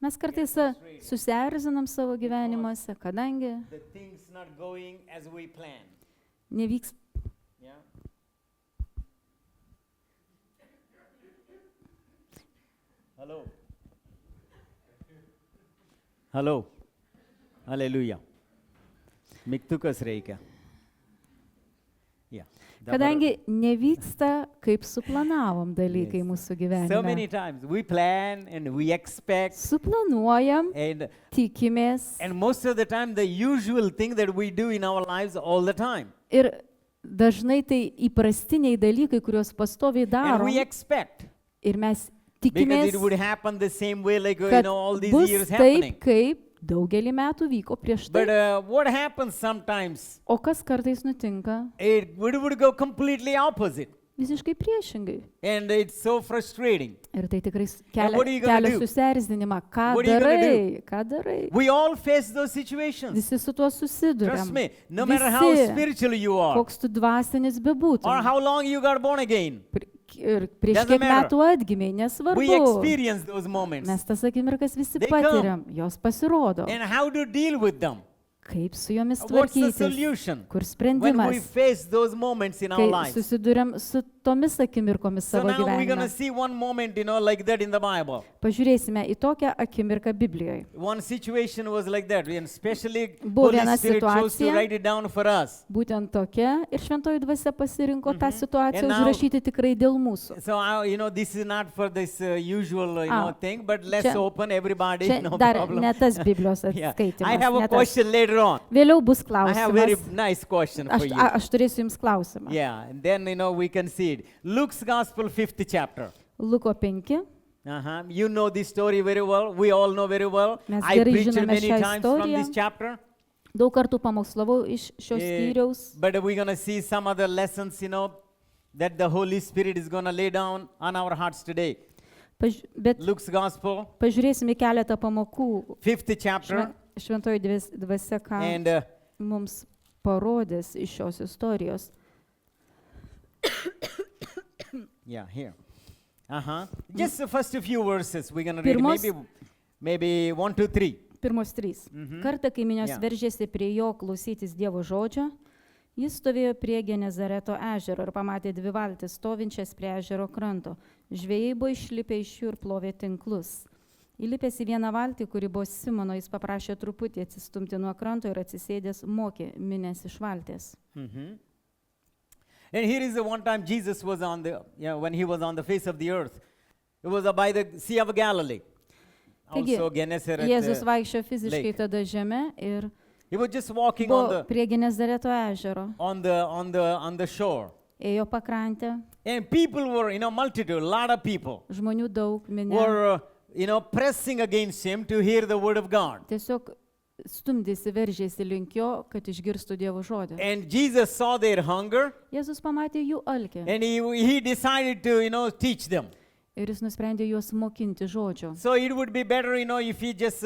Mes kartais susierzinam savo gyvenimuose, kadangi the things not going as we plan. nevyks. Yeah. Hello. Hello. Hallelujah. Mygtukas reikia. Yeah. Kadangi nevyksta, kaip suplanavom dalykai Yes. mūsų So many gyvenime. times we plan and we expect Suplanuojam, and tikimės most of the time the usual thing that we do in our lives all the time. ir dažnai tai įprastiniai dalykai, kuriuos pastoviai And darom we expect ir mes because tikimės, it would happen the same way like kad all these bus years happening. taip, kaip daugelį metų vyko prieš But tai. what happens sometimes, O kas kartais nutinka? it would go completely opposite. Visiškai priešingai. And it's so frustrating. Ir tai tikrai And what are you gonna kelia do? susierzinimą. Ką What are you gonna darai? Ką darai? We all face those situations. Visi su tuo susiduriam. Trust me, no matter how Visi, spiritual you are koks tu dvasinis or bebūtum. how long you got born again, Ir prieš Doesn't kiek matter. metų atgimiai, nesvarbu. we experience those moments. Mes tas akimirkas visi They come. patiriam, jos pasirodo. And how to deal with them. Kaip su jomis What's the tvarkytis? solution Kur when we sprendimas? face those moments in our Kai lives? susiduriam su tomis akimirkomis So savo now we're going to gyvenime. see one moment, like that in the Bible. Pažiūrėsime į tokią akimirką Biblijoje. One situation was like that, and especially Buvo Holy viena Spirit chose to situacija. write it down for us. Būtent tokia ir šventoji dvasia pasirinko tą situaciją And now- užrašyti tikrai dėl mūsų. So, this is not for this usual, Ah, thing, but let's čia- open everybody, Čia no dar problem. ne tas Biblijos Yeah. atskaitimas. I have a ne tas. question later on. Vėliau bus I have a very klausimas. nice question for Aš, you. aš turėsiu Jums klausimą. Yeah, and then, we can see it. Luke's Gospel, 5th chapter. Luko 5. You know this story very well. We all know very well. Mes I gerai preached žinome many šią times from istoriją. this chapter. Daug kartų pamokslavau iš šios skyriaus. But we're going to see some other lessons, that the Holy Spirit is going to lay down on our hearts today. Bet Luke's Gospel, pažiūrėsime keletą pamokų. 5th chapter. Šventoji dvasia, ką And mums parodės iš šios istorijos. yeah, here. Just the first few verses we're going to read. Pirmos- Maybe 1, 2, 3. Pirmos 3. Kartą, kai minios Yeah. veržėsi prie jo klausytis Dievo žodžio, jis stovėjo prie Genezareto ežero ir pamatė dvi valtis stovinčias prie ežero kranto. Žvejai buvo išlipę iš jų ir plovė tinklus. Įlipęs į vieną valtį, kuri buvo Simono, jis paprašė truputį atsistumti nuo kranto ir atsisėdęs mokė minės iš valties. And here is the one time Jesus was when he was on the face of the earth. It was by the Sea of Galilee. Taigi, Also Gennesaret. Jėzus vaikščiojo fiziškai lake. tada žeme ir He was just walking on buvo the prie Genezareto ežero. on the shore. Ėjo pakrantę, And people were, multitude, a lot of people žmonių daug, minė. were, pressing against him to hear the word of God. Tiesiog stumdėsi, veržėsi link jo, kad išgirstų Dievo žodį. And Jesus saw their hunger Jėzus pamatė jų alkį and he decided to, teach them. ir jis nusprendė juos mokinti žodžio. So it would be better, if he just,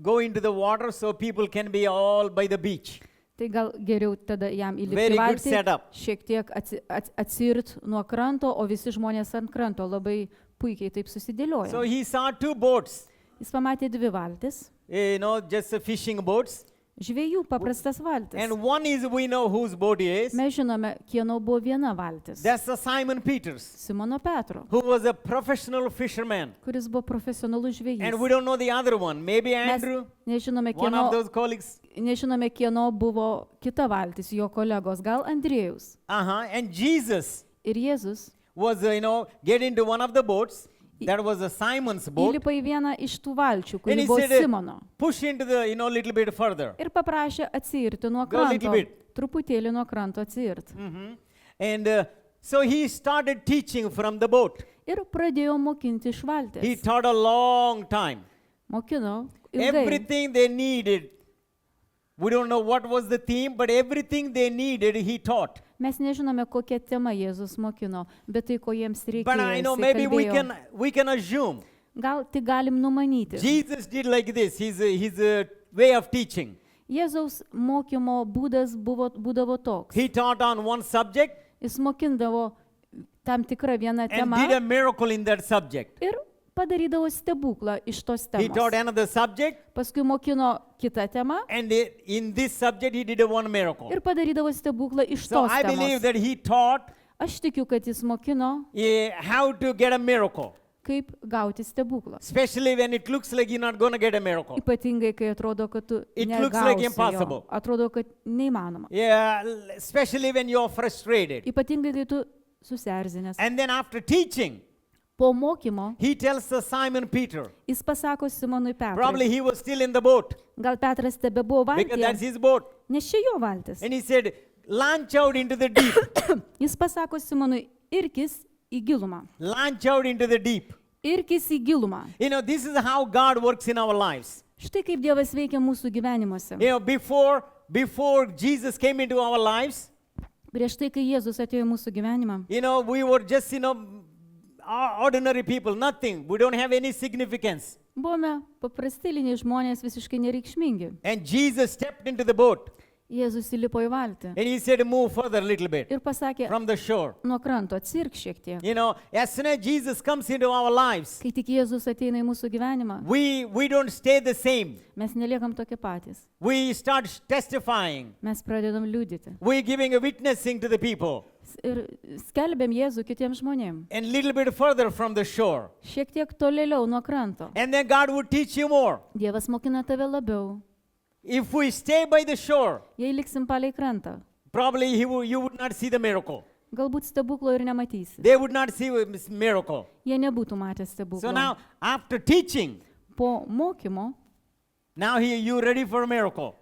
go into the water so people can be all by the beach. Tai gal geriau tada jam įlipti Very į good valtį, setup. šiek tiek atsirt nuo kranto, o visi žmonės ant kranto labai puikiai taip So susidėliojo. he saw two boats, Jis pamatė dvi valtis, just fishing boats. žvejų paprastas valtis. And one is, we know whose boat is. Mes žinome, kieno buvo viena valtis. That's the Simon Peter's, Simono Petro, who was a professional fisherman. kuris buvo profesionalus žvejys. And we don't know the other one. Maybe Mes Andrew, nežinome one kieno, of those colleagues. nežinome, kieno buvo kita valtis, jo kolegos, gal Andriejus. And Jesus Ir Jėzus was, get into one of the boats. That was a Simon's boat. įlipa į vieną iš tų valčių, And kuri he buvo said, Simono. push into the, little bit further. Ir paprašė atsiirti nuo Go a little kranto. bit. Truputėlį nuo kranto atsiirti. And so he started teaching from the boat. Ir pradėjo mokinti iš He valties. taught a long time. Mokino ilgai. Everything they needed. We don't know what was the theme, but everything they needed, he taught. Mes nežinome, kokią temą Jėzus mokino, bet tai, ko jiems But I know reikėjo. maybe we Kalbėjo. can assume. Gal tik galim numanyti. Jesus did like this. His way of teaching. Jėzaus mokymo būdas būdavo toks. He taught on one subject Jis mokindavo tam tikrą vieną and did a temą miracle in that subject. ir padarydavo stebuklą iš tos He taught temos. another subject, Paskui mokino kitą temą and in this subject he did a one miracle. ir padarydavo stebuklą iš So tos I believe temos. that he taught Aš tikiu, kad jis mokino, how to get a miracle, kaip gauti stebuklą. especially when it looks like you're not going to get a miracle. Ypatingai, kai atrodo, kad tu It looks like negausi impossible. jo. Atrodo, kad neįmanoma. Yeah, especially when you're frustrated. Ypatingai, kai tu susierzinęs. And then after teaching, Po mokymo he tells Simon Peter, jis pasako Simonui probably Petrui. he was still in the boat Gal Petras tebe buvo because that's valtyje, his boat. nes čia jo valtis. And he said, launch out into the deep. Jis pasako Simonui, irkis į gilumą. Launch out into the deep. Irkis į gilumą. You know, this is how God works in our lives. Štai kaip Dievas veikia mūsų gyvenimuose. You know, before Jesus came into our lives, Prieš tai, kai Jėzus atėjo į mūsų gyvenimą, you know, we were just, ordinary people, nothing. We don't have any significance. buvome paprastyliniai žmonės, visiškai nereikšmingi. And Jesus stepped into the boat Jėzus įlipo į valtį and he said, move further a little bit ir pasakė, from the shore. nuo kranto atsirk šiek tiek. You know, as soon as Jesus comes into our lives, Kai tik Jėzus ateina į mūsų gyvenimą, we don't stay the same. mes neliekam tokie patys. We start testifying. Mes pradedam liudyti. We're giving a witnessing to the people. Ir skelbiam Jėzų kitiems žmonėms. And a little bit further from the shore. Šiek tiek tolėliau nuo kranto. And then God would teach you more. Dievas mokina tave labiau. If we stay by the shore, Jei liksim palei krantą, probably you would not see the miracle. galbūt stebuklo ir nematysi. They would not see a miracle. Jie nebūtų matę So stebuklo. now, after teaching, Po mokymo, now here you're ready for a miracle.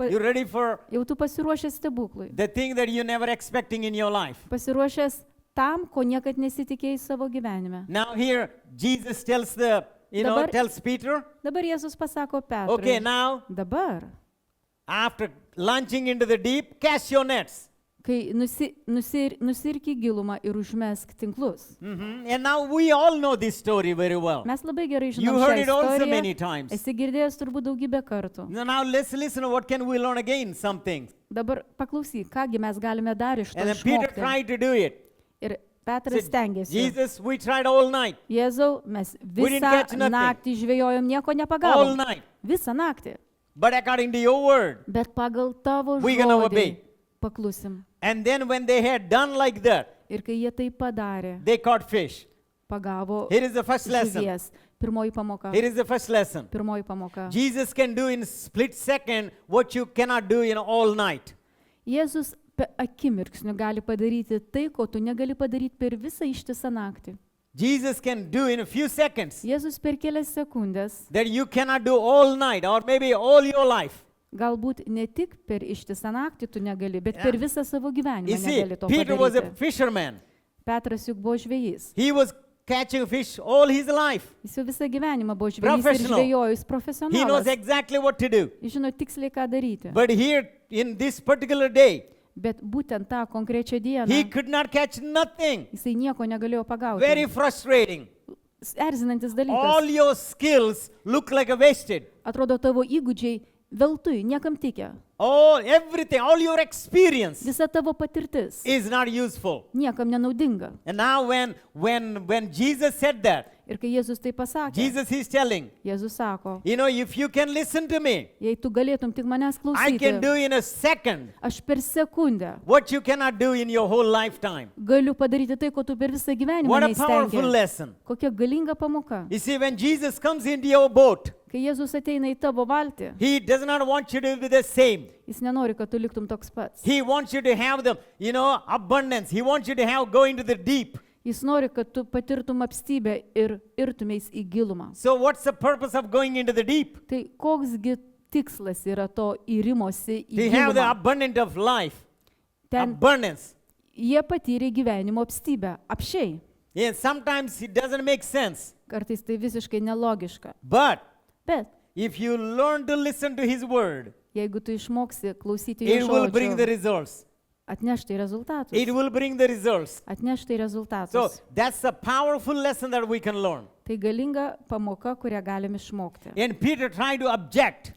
You're ready for jau tu pasiruošęs stebuklui. the thing that you never expecting in your life. Pasiruošęs tam, ko niekad nesitikėjai savo gyvenime. Now here, Jesus tells tells Peter, Dabar Jėzus pasako okay, Petrui. now, Dabar, after launching into the deep, cast your nets. kai nusirk į gilumą ir užmesk tinklus. And now we all know this story very well. Mes labai gerai You žinom heard šią it also istoriją. many times. Esi girdėjęs turbūt daugybę kartų. Now let's listen, what can we learn again, something. Dabar paklausyk, kągi mes galime dar iš to And then Peter išmokti. tried to do it. Ir Petras Said, stengiasi. Jesus, we tried all night. Jėzau, mes We didn't visą catch nothing. naktį žvejojom, nieko All nepagavom. night. Visą naktį. But according to your word. Bet pagal tavo We gonna žodį obey. paklusim. And then when they had done like that, Ir kai jie tai padarė, they caught fish. pagavo Here is the first lesson. žuvies. Pirmoji pamoka. Here is the first lesson. Pirmoji pamoka. Jesus can do in split second what you cannot do in all night. Jėzus pe akimirksniu gali padaryti tai, ko tu negali padaryti per visą ištisą naktį. Jesus can do in a few seconds Jėzus per kelias sekundės, that you cannot do all night or maybe all your life. galbūt ne tik per ištisą naktį tu negali, bet per visą savo gyvenimą You see, negali to Peter was a padaryti. fisherman. Petras juk buvo žvejys. He was catching fish all his life. Jis jau visą gyvenimą buvo žvejys ir Professional. žvejojus He knows profesionalas. exactly what to do. Jis žino tiksliai, ką daryti. But here, in this particular day, Bet būtent tą konkrečią dieną he could not catch nothing. jisai nieko negalėjo Very pagauti. frustrating. Erzinantis All dalykas. your skills look like a wasted. Atrodo, tavo įgūdžiai veltui, niekam tikę. Everything, all your experience Visa tavo patirtis is not useful. niekam nenaudinga. And now when Jesus said that, Ir kai Jėzus tai pasakė, Jesus is telling, Jėzus sako, if you can listen to me, jei tu galėtum tik manęs I can klausyti, do in a second aš per sekundę what you cannot do in your whole lifetime. galiu padaryti tai, ko tu per visą gyvenimą What a powerful neįstengi. lesson. Kokia galinga pamoka. You see, when Jesus comes into your boat, Kai Jėzus ateina į tavo valtį, he does not want you to be the same. jis nenori, kad tu liktum toks pats. He wants you to have the, abundance. He wants you to go into the deep. Jis nori, kad tu patirtum apstybę ir irtumės į gilumą. So what's the purpose of going into the deep? Tai koksgi tikslas yra to įrimosi į To have the gilumą? abundance of life. Ten Abundance. jie patyrė gyvenimo apstybę, apšiai. Yeah, sometimes it doesn't make sense. Kartais tai visiškai nelogiška. But Bet if you learn to listen to his word, jeigu tu išmoksi klausyti it jo will bring the žodžių, results. atneš tai rezultatus. It will bring the results. Atneš tai So rezultatus. that's a powerful lesson that we can learn. Tai galinga pamoka, kurią galim išmokti. And Peter tried to object.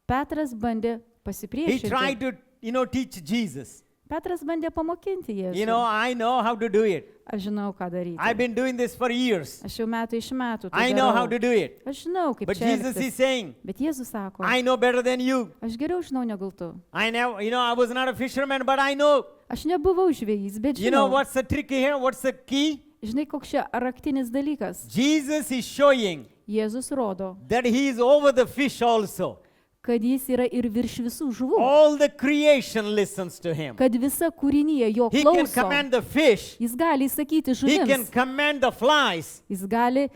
Petras bandė He tried pasipriešinti. to, teach Jesus. Petras bandė pamokinti You Jėzų. know, I know how to do it. Aš žinau, ką daryti. I've been doing this for years. Aš jau metų iš metų tai I know how darau. to do it. Aš žinau, kaip But čia Jesus is elgtis. saying, Bet Jėzus sako, I know better than you. aš geriau žinau negu tu. I know, I was not a fisherman, but I know. Aš nebuvau žvejys, bet You know žinau. what's the trick here? What's the key? Žinai, koks čia raktinis dalykas. Jesus is showing Jėzus rodo, that he is over the fish also. kad jis yra ir virš visų žuvų. All the creation listens to him. Kad visa kūrinija jo He can klauso. command the fish. Jis gali įsakyti He can žuvims. command the flies. Jis gali...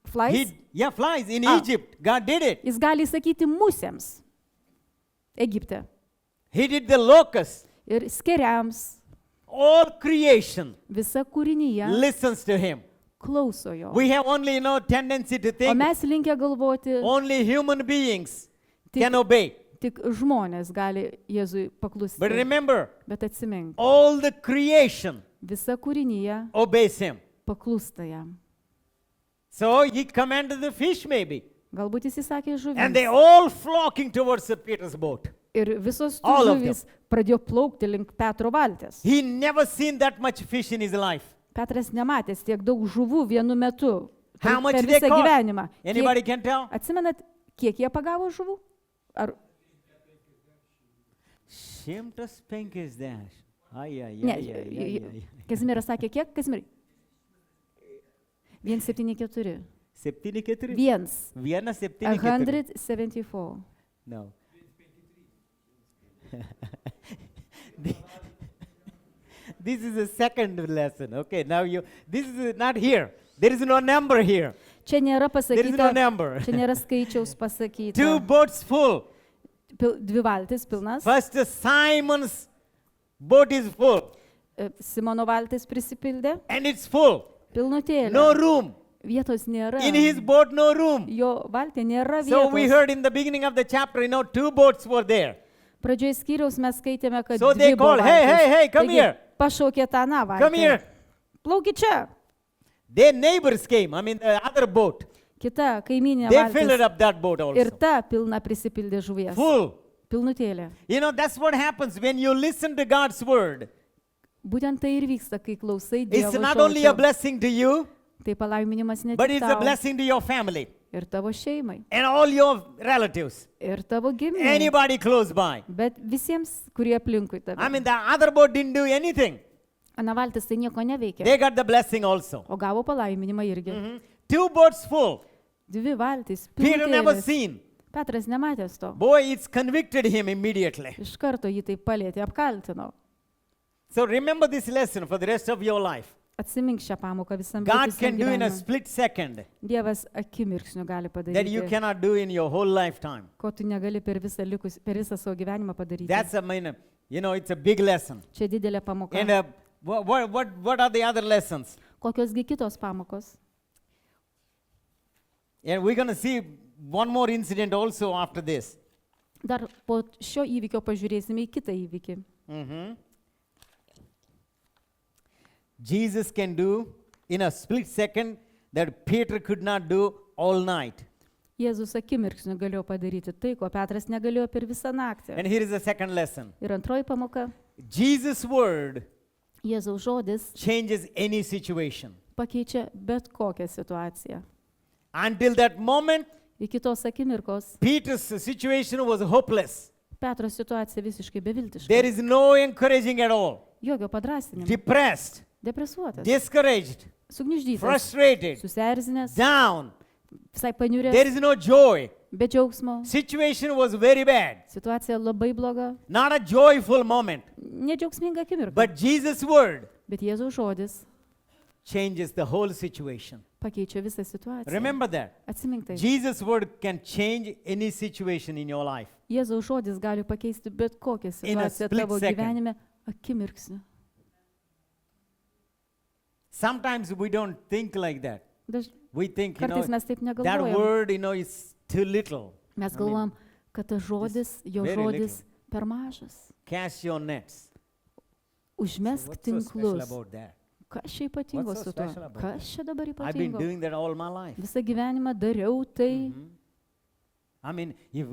Flies? Flies in Ah. Egypt. God did it. Jis gali įsakyti musėms. Egipte. He did the locusts. Ir skeriams. All creation Visa kūrinyje listens to him. klauso jo. We have only tendency to O think mes linkę galvoti, only human beings Tik- can obey. tik žmonės gali Jėzui paklusti. But remember, Bet atsimink, all the creation visa kūrinyje obeys him. paklūsta jam. So he commanded the fish maybe. Galbūt jis įsakė And they žuvims. all flocking towards the Peter's boat. Ir visos tų all of žuvys pradėjo plaukti link Petro valties. He never seen that much fish in his life. Petras nematęs tiek daug žuvų vienu metu. How much Per they visą caught? gyvenimą. Anybody can tell? Atsimenat, kiek jie pagavo žuvų? Ar 105 dash. Ai, ai, ne? ai, ai, ai, ai. Kazimieras sakė, kiek? Kazimierai? 174. 74? 174. 174. 174. No. This is the second lesson. Okay, now this is not here. There is no number here. Čia nėra There is no pasakyta, number. čia nėra skaičiaus Two pasakyta. boats full. Dvi valtis pilnas. First, Simon's boat is full, Simono valtis prisipildė. and it's full. Pilnutėlė. No room. Vietos nėra. In his boat, no room. Jo valtė nėra So we vietos. heard in the beginning of the chapter, two boats were there. Pradžioje skyriaus mes skaitėme, kad So they dvi buvo call, "Hey, valtys. hey, hey, come Taigi, here. Pašaukė tą aną valtį. Come here. Plauki čia. Their neighbors came, the other boat. Kita kaiminė They filled valtis. up that boat Ir also. ta pilna prisipildė žuvies. Full. Pilnutėlė. That's what happens when you listen to God's word. Būtent tai ir vyksta, kai klausai It's Dievo not only a žodžio. blessing to you, Tai palaiminimas ne but tik it's a tau blessing to your family ir tavo šeimai, and all your relatives. ir tavo giminiai. Anybody close by. Bet visiems, kurie aplinkui tave. The other boat didn't do anything. Ana valtis tai nieko neveikė, They got the blessing also. o gavo palaiminimą irgi. Two boats full. Dvi valtis. Peter never pilnutėlės. seen. Petras nematęs to. Boy, it's convicted him immediately. Iš karto jį taip palėtė, apkaltino. So remember this lesson for the rest of your life. Atsimink šią pamoką visam God likusiam can do in a gyvenimui. split second Dievas akimirksniu gali that you padaryti, cannot do in your whole lifetime. ko tu negali per visą savo gyvenimą padaryti. That's it's a big lesson. Čia didelė pamoka. And what are the other lessons? Kokiosgi kitos pamokos? And we're going to see one more incident also after this. Dar po šio įvykio pažiūrėsime į kitą įvykį. Mhm. Jesus can do in a split second that Peter could not do all night. Jėzus akimirksniu galėjo padaryti tai, ko Petras negalėjo per visą naktį. And here is the second lesson. Ir antroji pamoka. Jesus' word Jėzaus žodis changes any situation. pakeičia bet kokią situaciją. Until that moment, Iki tos akimirkos Peter's situation was hopeless. Petro situacija visiškai beviltiška. There is no encouraging at all. Jokio padrasinimo. Depressed, Depresuotas. discouraged, Sugniuždytas. frustrated, Suserzinęs. down. Visai There paniuręs. is no joy. Be džiaugsmo. Situation was very bad. Situacija labai bloga. Not a joyful moment. Nedžiaugsminga akimirka. But Jesus' word Bet Jėzaus žodis changes the whole situation. pakeičia visą situaciją. Remember that. Atsimink tai. Jesus' word can change any situation in your life. Jėzaus žodis gali pakeisti bet kokią In a situaciją split tavo second. gyvenime akimirksniu. Sometimes we don't think like that. We think, Kartais mes taip that negalvojam. word, is too little. Mes galvojam, kad tas žodis, jo very žodis per mažas. Cast your nets. Užmesk What's so special tinklus. about that? Kas čia ypatingo What's so su tuo? special about Kas čia dabar I've been ypatingo? doing that all my life. Visą gyvenimą dariau tai. I mean, if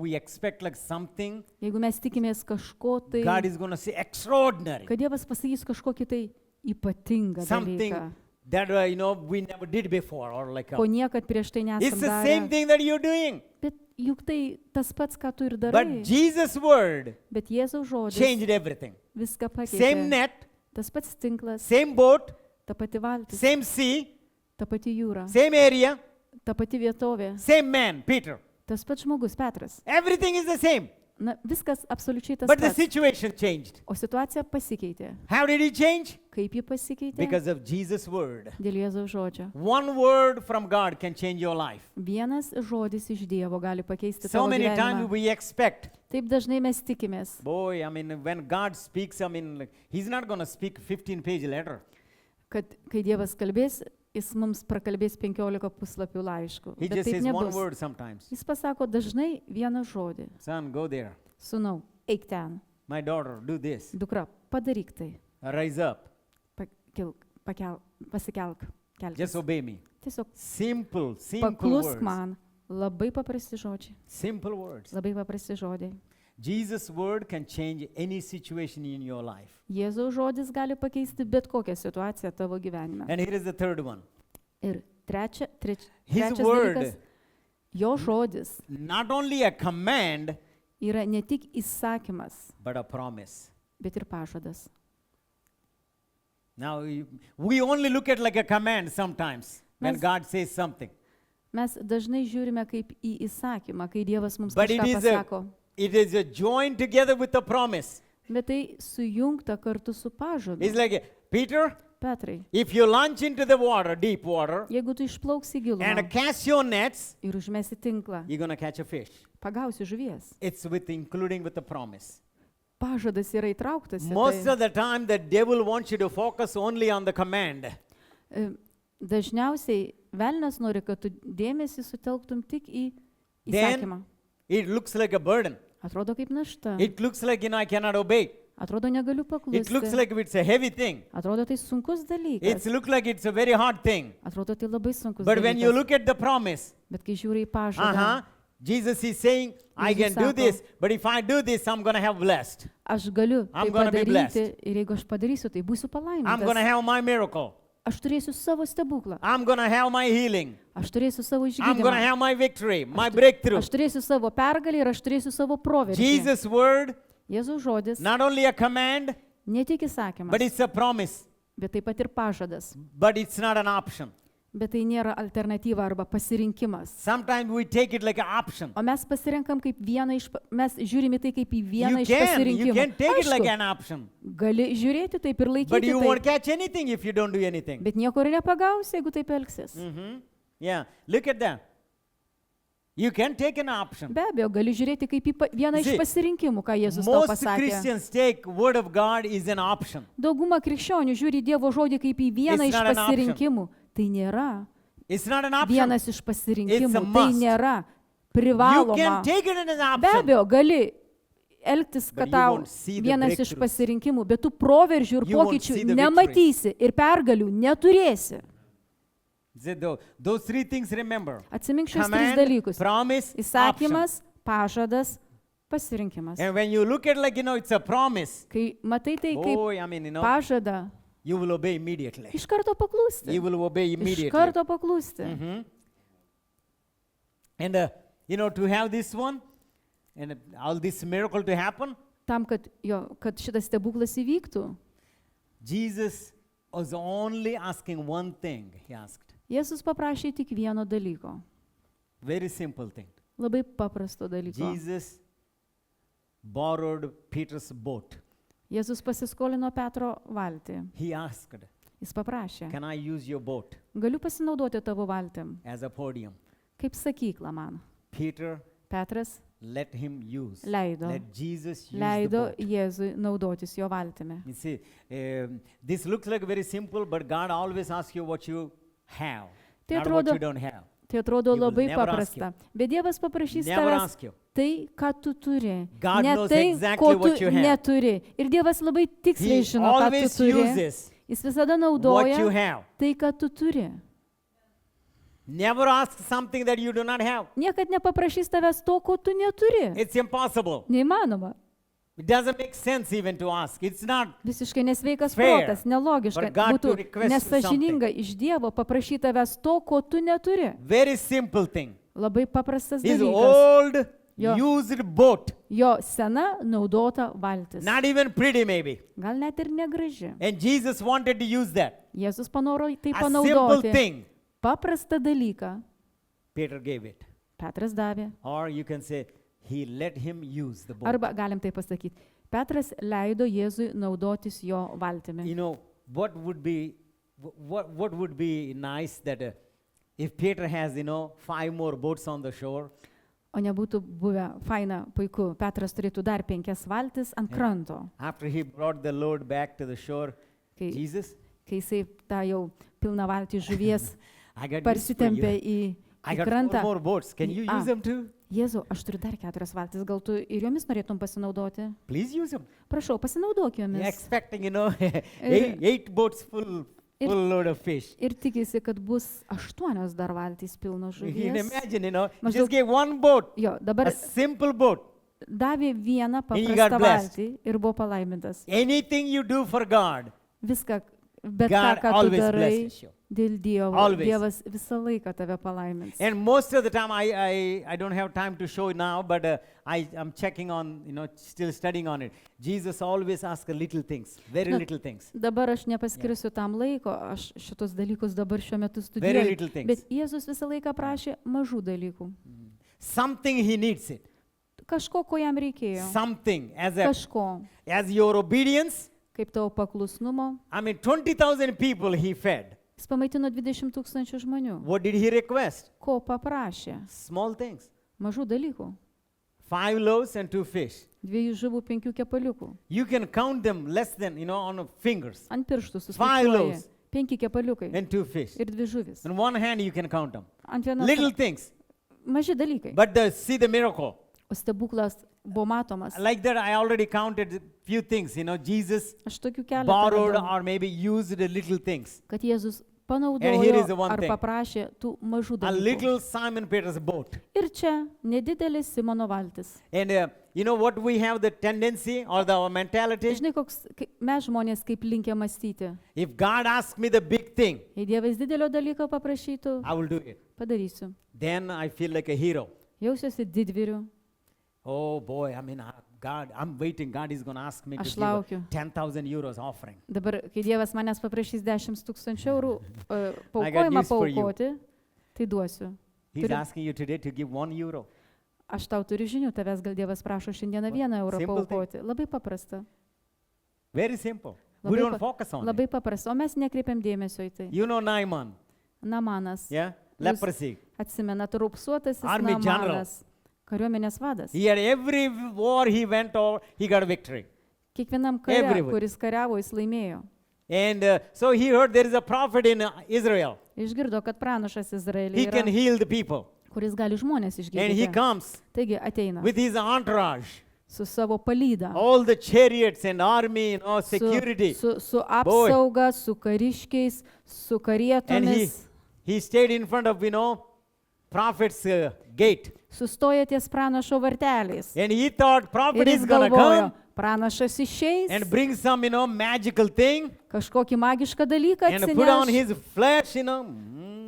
we expect like something, Jeigu mes tikimės kažko, tai God is going to say extraordinary. kad Dievas pasakys kažkokį tai ypatingą Something dalyką, that we never did before, or like ko niekad prieš tai it's nesam the same darę. thing that you're doing. Bet juk tai tas pats, ką tu ir But darai. Jesus' word Bet Jėzaus žodis changed everything. viską Same pakeitė. net, Tas pats tinklas, same boat, ta pati valtis, same sea, ta pati jūra, same area, ta pati vietovė, same man, Peter. tas pats žmogus, Petras. Everything is the same. Na, viskas absoliučiai tas But the pats. situation changed. O situacija pasikeitė. How did it change? Kaip ji pasikeitė? Because of Jesus' word. Dėl Jėzaus žodžio. One word from God can change your life. Vienas žodis iš Dievo gali pakeisti So tavo many times gyvenimą. we expect, Taip dažnai mes tikimės, boy, when God speaks, like, He's not going to speak 15-page letter. kad kai Dievas kalbės, jis mums prakalbės 15 puslapių laiškų. He Bet just taip says one nebus. word sometimes. Jis pasako dažnai vieną žodį. Son, go there. Sūnau, eik ten. My daughter, do this. Dukra, padaryk tai. Rise up. Pasikelk. Kelkis. Just obey me. Tiesiog Simple paklusk words. man. Labai paprasti žodžiai. Simple words. Labai paprasti žodžiai. Jesus' word can change any situation in your life. Jėzaus žodis gali pakeisti bet kokią situaciją tavo gyvenime. And here is the third one. Ir His trečias word, dalykas, jo žodis not only a command, yra ne tik įsakymas, but a promise. bet ir pažadas. Now, we only look at like a command sometimes when Mes- God says something. Mes dažnai žiūrime kaip į įsakymą, kai Dievas mums But it kažką is a, pasako. it is a joined together with the promise. Bet tai sujungta kartu su pažadu. It's like, Peter, Petrai, if you launch into the water, deep water, jeigu tu išplauksi gilumą and cast your nets, ir užmesi tinklą, you're going to catch a fish. pagausi žuvies. It's including with the promise. Pažadas yra įtrauktas į Most tai. of the time, the devil wants you to focus only on the command. E, Dažniausiai velnas nori, kad tu dėmesį sutelktum tik į Then- įsakymą. It looks like a burden. Atrodo kaip našta. It looks like, I cannot obey. Atrodo negaliu It looks paklusti. like it's a heavy thing. Atrodo tai sunkus It dalykas. looks like it's a very hard thing. Atrodo tai labai sunkus But when you dalykas. look at the promise, Bet kai žiūri į pažadą, Jesus is saying, I Jėzus can do sako, this, but if I do this, I'm going to have blessed. aš galiu tai I'm gonna be padaryti blessed. ir jeigu aš padarysiu, tai būsiu I'm going to palaimintas. have my miracle. Aš turėsiu savo stebuklą. I'm going to have my healing. Aš turėsiu savo I'm going to išgydymą. have my victory, my breakthrough. Aš turėsiu savo pergalį ir aš turėsiu savo proveržį. Jesus' word, Jėzaus žodis not only a command, ne tik but įsakymas, it's a promise. bet taip pat ir pažadas. But it's not an option. Bet tai nėra alternatyva arba pasirinkimas. Sometimes we take it like an option. O mes pasirenkam kaip vieną iš, mes žiūrime tai kaip į vieną You iš can pasirinkimų. take it like Aišku, an option. gali žiūrėti taip ir But laikyti you won't taip, catch anything if you don't do anything. bet nieko ir nepagausi, jeigu taip elgsis. Yeah, look at that. You can take an option. Be abejo, gali žiūrėti kaip į vieną iš See, pasirinkimų, ką Jėzus tau Most pasakė. Christians take word of God is an option. Dauguma krikščionių žiūri į Dievo žodį kaip į vieną It's iš not an option. pasirinkimų. Tai nėra It's not an option. vienas iš It's pasirinkimų. a Tai must. nėra You privaloma. can take it as an Be option. abejo, gali elgtis, But kad you tau won't see the vienas iš breakthroughs. pasirinkimų, bet tu proveržių ir You won't pokyčių see the nematysi ir pergalių neturėsi. Those three things remember. Atsimink šios tris Command, dalykus. promise, option. Įsakymas, pažadas, pasirinkimas. And when you look at it's a promise, Kai matai tai kaip boy, pažadą, you will obey immediately. iš karto paklūsti. You will obey Iš immediately. karto paklūsti. And to have this one, and all this miracle to happen, Tam, kad šitas stebuklas įvyktų, Jesus was only asking one thing. He asked. Jėzus paprašė tik vieno dalyko. Very simple thing. Labai paprasto dalyko. Jesus borrowed Peter's boat. Jėzus pasiskolino Petro valtį. He asked, Jis paprašė, can I use your boat galiu pasinaudoti tavo valtim, as a podium? kaip sakyklą man. Peter, Petras let him use. leido, Let Jesus use the leido boat. Jėzui naudotis jo valtimi. You see, this looks like very simple, but God always asks you what you have, Tai not what atrodo- you don't have. Tai atrodo He will labai never ask paprasta. Bet Dievas paprašys Never tavęs ask you. tai, ką tu turi. God Ne knows tai, exactly ko what tu you have. neturi. Ir Dievas labai tiksliai He žino, ką tu always turi. uses Jis visada what you naudoja have. tai, ką tu turi. Never ask something that you do not have. Niekad nepaprašys tavęs to, ko tu neturi. It's impossible. Neįmanoma. It doesn't make sense even to ask. It's not. Visiškai nesveikas Fair protas, nelogiška. for God to Būtų request nesažininga iš Dievo paprašyti tavęs to, ko tu neturi. Very simple thing. Labai paprastas His dalykas. old Jo. used boat. Jo sena naudota valtis. Not even pretty maybe. Gal net ir negraži. And Jesus wanted to use that. Jėzus panoro tai A simple panaudoti. thing. Paprastą dalyką Peter gave it. Petras davė. Or you can say, he let him use the boat. Arba galim tai pasakyti. Petras leido Jėzui naudotis jo valtimi. You know, what would be nice that if Peter has, 5 more boats on the shore, O nebūtų buvę faina, puiku. Petras turėtų dar 5 valtis ant kranto. after he brought the load back to the shore, Kai, Jesus, kai jisai tą jau pilną valtį žuvies I got news for parsitempė you. į I got 4 krantą. more boats. Can you use them too? Jėzau, aš turiu dar 4 valtis, gal tu ir jomis norėtum pasinaudoti? Please use them. Prašau, pasinaudok You're jomis. expecting, 8 boats full load of fish. Ir tikisi, kad bus 8 dar valtys pilnos You can žuvies. imagine, he just Maždaug- gave 1 boat, Jo, dabar a simple boat. davė vieną he got paprastą blessed. valtį ir buvo palaimintas. Anything you do for God, Viską, bet God ką tu always darai blesses you. dėl Dievo, Always. Dievas visą laiką tave palaimins. And most of the time, I don't have time to show it now, but I'm checking on, still studying on it. Jesus always asks little things, very No. little things. Dabar aš nepaskirsiu tam laiko, aš šitos dalykus dabar šiuo metu Very studijuoju. little things. Bet Jėzus visą laiką prašė mažų dalykų. Something he needs it. Kažko, ko jam reikėjo. Something Kažko. as your obedience. Kaip tavo paklusnumo. 20,000 people he fed. Jis pamaitino 20 000 žmonių. What did he request? Ko paprašė? Small things. Mažų dalykų. 5 loaves and 2 fish. 2 žuvų, 5 kepaliukų. You can count them less than, on the fingers. Ant pirštų 5 suskaičiuoji. loaves. 5 kepaliukai. And 2 fish. Ir 2 žuvis. In one hand you can count them. Ant vienos. Little things. Maži dalykai. But see the miracle. O stebuklas buvo matomas. Like that, I already counted few things. Jesus Aš tokių keletą borrowed radau, or maybe used the little things. kad Jėzus And here is the panaudojo one ar thing. paprašė tų mažų A dalykų. little Simon Peter's boat. Ir čia nedidelis Simono valtis. And what we have the tendency or our mentality? Žinai, mes žmonės kaip linkę mąstyti. If God asks me the big thing, Jei Dievas didelio dalyko paprašytų, I will do it. padarysiu. Then I feel like a hero. Jausiuosi didvyriu. Oh boy, God, I'm waiting. God is going to ask me to Aš give laukiu. 10,000 euros offering. Dabar, kai Dievas manęs paprašys 10 000 eurų I got paukojimą news for you. paaukoti, tai duosiu. He's Turiu- asking you today to give 1 euro. Aš tau turiu žinių, tavęs gal Dievas prašo šiandieną 1 eurą Simple thing. paaukoti. Labai paprasta. Very simple. We Labai, don't focus on it. labai paprasta. O mes nekreipiam dėmesio į tai. You know Naaman, Namanas. yeah? Jūs Leprosy. atsimenat, raupsuotasis Army general. Namanas. Kariuomenės vadas. He had every war he went over, he got a victory. Kiekvienam kare, Everywhere. kuris kariavo, jis laimėjo. And so he heard there is a prophet in Israel. Išgirdo, kad pranašas He Izraelyje can yra, heal the people. kuris gali žmonės And he išgydyti. comes Taigi ateina with his entourage. su savo palyda, All the chariots and army, security. su apsauga, su kariškiais, su And karietomis. he stayed in front of, prophet's gate. Sustoja ties pranašo varteliais. And he thought prophet Ir is jis going to galvojo, come pranašas išeis, and bring some, magical thing kažkokį magišką dalyką and put on atsineš, his flesh,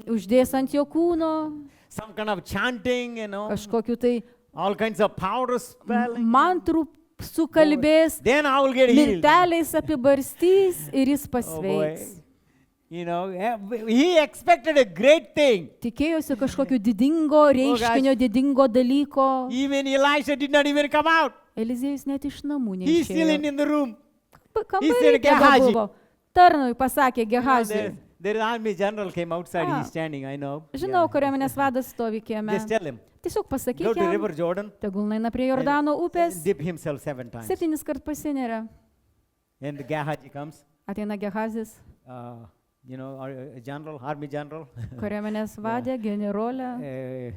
uždės ant jo kūno, some kind of chanting, kažkokiu tai all kinds of powder spelling. mantrų sukalbės, Then I will get healed. milteliais apibarstys ir jis Oh boy. pasveiks. He expected a great thing. Tikėjosi kažkokio didingo reiškinio, didingo dalyko. Even Elisha did not even come out. Eliziejus net iš namų He's still neišėjo. in the room. Kambarį said, "Gehazi." buvo. Tarnui pasakė Gehaziui. The army general came outside. Ah. He's standing, I know. Žinau, kariuomenės vadas stovi kieme. Just tell him. Tiesiog Go pasakyk to jam, River Jordan. tegul naina prie Jordano upės, Dip himself 7 times. 7 kart pasineria. And the Gehazi comes. Ateina Gehazis, Our general, army general. kariuomenės vadė, generolė.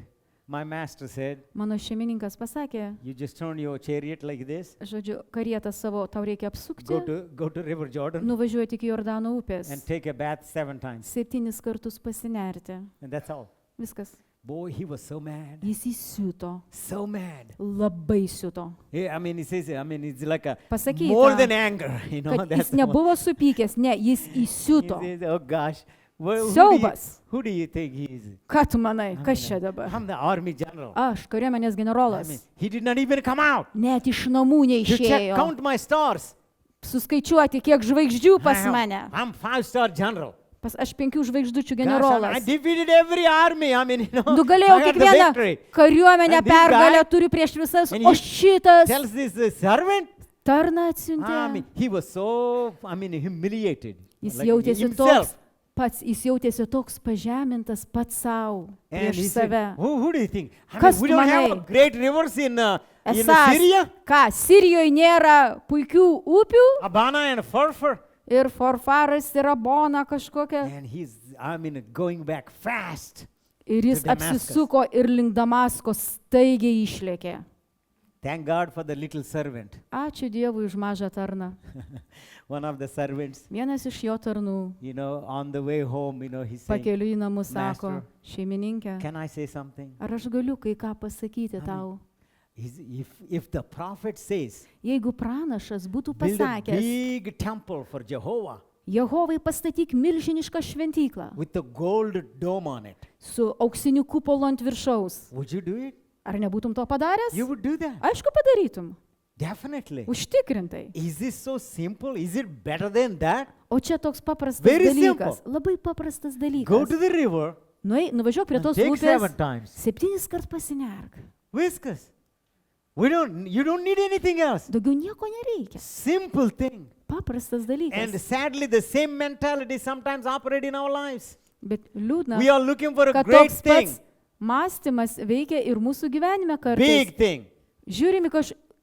My master said, Mano šeimininkas pasakė, you just turn your chariot like this. žodžiu, karietą savo tau reikia apsukti, Go to River Jordan nuvažiuoti iki Jordano upės, and take a bath 7 times. 7 kartus pasinerti. And that's all. viskas. Boy, he was so mad. Jis įsiuto, So mad. labai siuto. Yeah, I mean, he says, I mean, it's like a Pasakyta, more than anger, you know. Kad That's jis the one. nebuvo supykęs, ne, jis He įsiuto. says, oh gosh, Siaubas. who do you think he is? Ką tu manai, kas čia dabar? I'm the army general. Aš, kariuomenės I generolas, mean, he did not even come out net iš namų to check, neišėjo. count my stars. Suskaičiuoti, kiek žvaigždžių pas mane. I'm 5-star general. Aš 5 žvaigždučių Gosh, I generolas. defeated every army. I mean, you know, Nugalėjau I had the kiekvieną victory. kariuomenę, And this pergalę guy- turiu prieš visas, and o he šitas Tells this servant. tarną I atsiuntė. mean, he was so, I mean, humiliated. Jis like jautėsi himself. toks, jis jautėsi toks pažemintas pats savo, And prieš he said, save. who do you think? I Kas mean, we tu don't have manai? great rivers in Esąs, Syria, ką, Sirijoje nėra puikių upių Abana and Farfar. ir Forfaras ir Abona kažkokia. And he's, I mean, going back fast. Ir jis to Damascus. apsisuko ir link Damasko staigiai išlėkė. Thank God for the little servant. Ačiū Dievui už mažą tarną. One of the servants, Vienas iš jo tarnų you know, on the way home, you know, he's saying, pakeliui į namus sako, "Master, šeimininkė, can I say something? ar aš galiu kai ką pasakyti tau? If the prophet says, Jeigu pranašas būtų build a pasakęs, big temple for Jehovah Jehovai pastatyk milžinišką šventyklą with the gold dome on it, su auksiniu kupolu ant viršaus, would you do it? ar nebūtum to padaręs? You would do that. Aišku, padarytum. Definitely. Užtikrintai. Is this so simple? Is it better than that? O čia toks paprastas Very dalykas. simple. Labai paprastas Go dalykas. to the river Nuvažiuok prie and tos take 7 upės, times. 7 kart pasinerk. Viskas. You don't need anything else. Daugiau nieko nereikia. Simple thing. Paprastas And dalykas. sadly, the same mentality sometimes operate in our lives. Bet liūdna, We are looking for a kad great toks thing, pats mąstymas veikia ir mūsų gyvenime kartais. big thing. Žiūrime,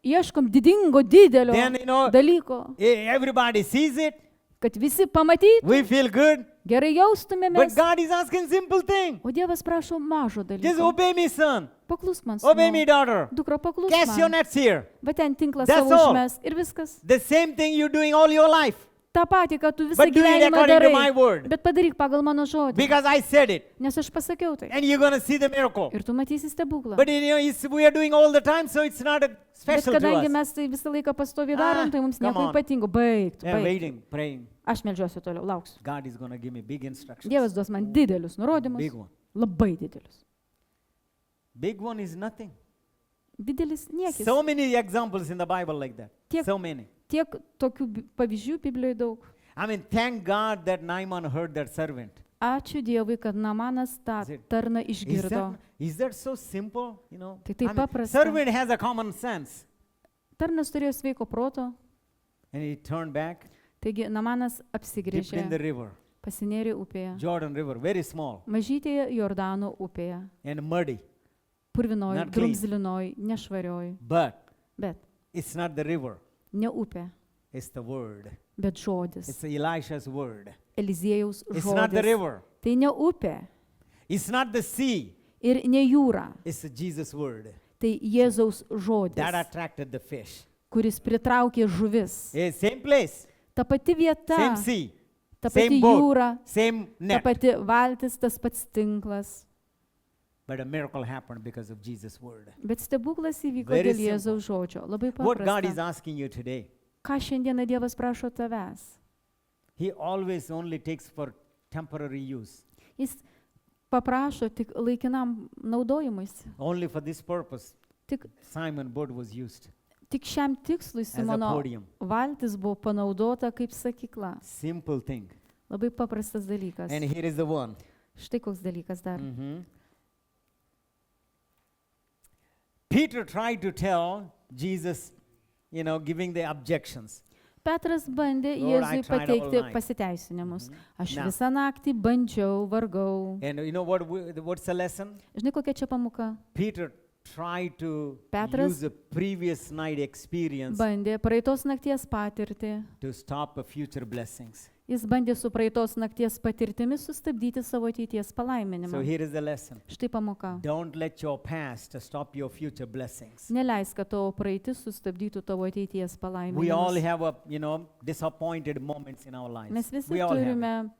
ieškom didingo, didelio Then, you know, dalyko, everybody sees it. kad visi pamatytų, We feel good. gerai But jaustumėmės. God is asking simple thing. O Dievas prašo mažo Just dalyko. obey me, son. Paklus man, Obey me, sūnau. daughter. Dukra, paklus Cast your man. nets here. Va ten tinklą That's savo all. užmes ir viskas. The same thing you're doing all your life. Ta pati, kad tu visą But do it gyvenimą according to my darai. word. Bet padaryk pagal mano žodį. Because I said it. Nes aš pasakiau tai. And you're going to see the miracle. Ir tu matysi stebuklą. But you know, we are doing all the time, so it's not a Bet special to kadangi us. mes tai visą laiką pastoviai Ah, darom, tai mums come nieko on. ypatingo. Baigt, Yeah, baigt. waiting, praying. Aš melžiuosi toliau, lauksiu. God is going to give me big instructions. Dievas duos man didelius nurodymus. Big one. Labai didelius. Big one is nothing. Didelis niekis. So many examples in the Bible like that. Tiek- So many. Tiek tokių pavyzdžių Biblijoje daug. I mean, thank God that Naaman heard that servant. Ačiū Dievui, kad Namanas tą Is it- tarną Is išgirdo. that so simple? You know, Tai taip I mean, paprasta. servant has a common sense. Tarnas turėjo sveiko proto, And he turned back, taigi Namanas dipped in the apsigrėžė, river, pasinėrė upėje. Jordan River, very small Mažytėje Jordano upėje. and muddy. Purvinoj, Not clean. drumzlinoj, nešvarioj. But Bet it's not the river, ne upė, it's the word. bet žodis. It's Elisha's word. Eliziejaus It's not the žodis. river, Tai ne upė it's not the sea, ir ne jūra. it's Jesus' word Tai Jėzaus that žodis, attracted the fish. kuris pritraukė žuvis. Same place, Ta pati vieta, same sea, ta same pati boat, jūra, same ta net. pati valtis, tas pats tinklas. But a miracle happened because of Jesus' word. Bet stebuklas įvyko Very dėl Jėzaus žodžio. Labai What God is paprasta. asking you today, Ką šiandieną Dievas prašo tavęs? He always only takes for temporary use. Jis paprašo tik laikinam naudojimuisi. Only for this purpose, Tik, Simon boat was used tik šiam tikslui as a Simono podium. valtis buvo panaudota kaip sakykla. Simple thing. Labai paprastas dalykas. And here is the one. Štai koks dalykas dar. Mhm. Peter tried to tell Jesus, you know, giving the objections. Petras bandė Lord, I Jėzui tried all pateikti night. pasiteisinimus. Aš Now. visą naktį bandžiau, vargau. And you know what's the lesson? Žinai, kokia čia pamoka? Peter tried to Petras use a previous night experience bandė praeitos nakties patirtį. to stop a future blessings. Jis bandė su praeitos nakties patirtimi sustabdyti savo ateities So palaiminimą. here is the lesson. Štai pamoka. Don't let your past stop your future blessings. Neleisk, kad tavo praeitis sustabdytų tavo ateities We all palaiminimus. have disappointed moments in our lives. Mes visi We all have it. turime,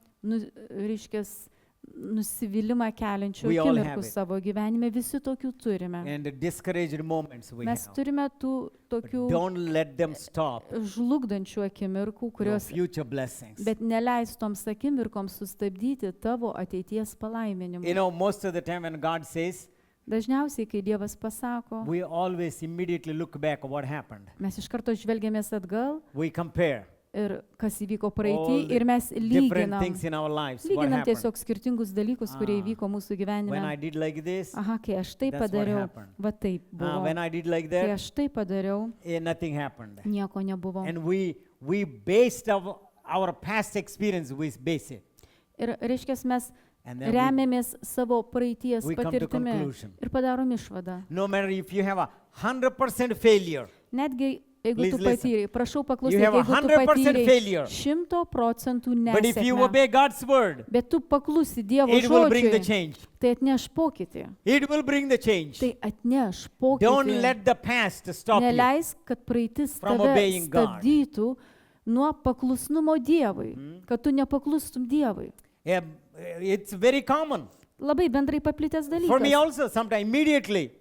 reiškės, nusivylimą keliančių We all have akimirkų it. savo gyvenime, visi tokių turime. And the discouraged moments we Mes have. turime tų But tokių don't let them stop žlugdančių akimirkų, your kurios, future blessings. bet neleis toms akimirkoms sustabdyti tavo ateities You palaiminimų. know, most of the time when God says, Dažniausiai, kai Dievas pasako, we always immediately look back what happened. mes iš karto žvelgiamės atgal We compare ir kas įvyko all praeitį the ir mes different lyginam. things in our lives. What Lyginam happened? tiesiog skirtingus dalykus, kurie Ah. įvyko mūsų When gyvenime. I did like this, Aha, kai aš tai that's what padariau, happened. va taip buvo. when I did like Kai that, aš tai padariau, nothing happened. nieko nebuvo. And we based our past experience, we base it. Ir reiškia, mes And then remiamės savo praeities we come to patirtimi conclusion. ir padarom išvadą. No matter if you have a 100% failure, Netgi jeigu Please tu listen. patyrei, prašau You paklausyti, have a jeigu tu 100% patyrei failure. 100% but if you nesėkmę, obey God's word, bet tu paklusi Dievo it will bring the žodžiui, change. tai atneš pokytį. It will bring the change. Tai atneš Don't pokytį. let the past stop you. Neleisk, kad praeitis from tave obeying God. stabdytų nuo paklusnumo Dievui, kad tu nepaklustum Dievui. Yeah, it's very common. Labai bendrai paplitęs For me dalykas. also, sometimes immediately,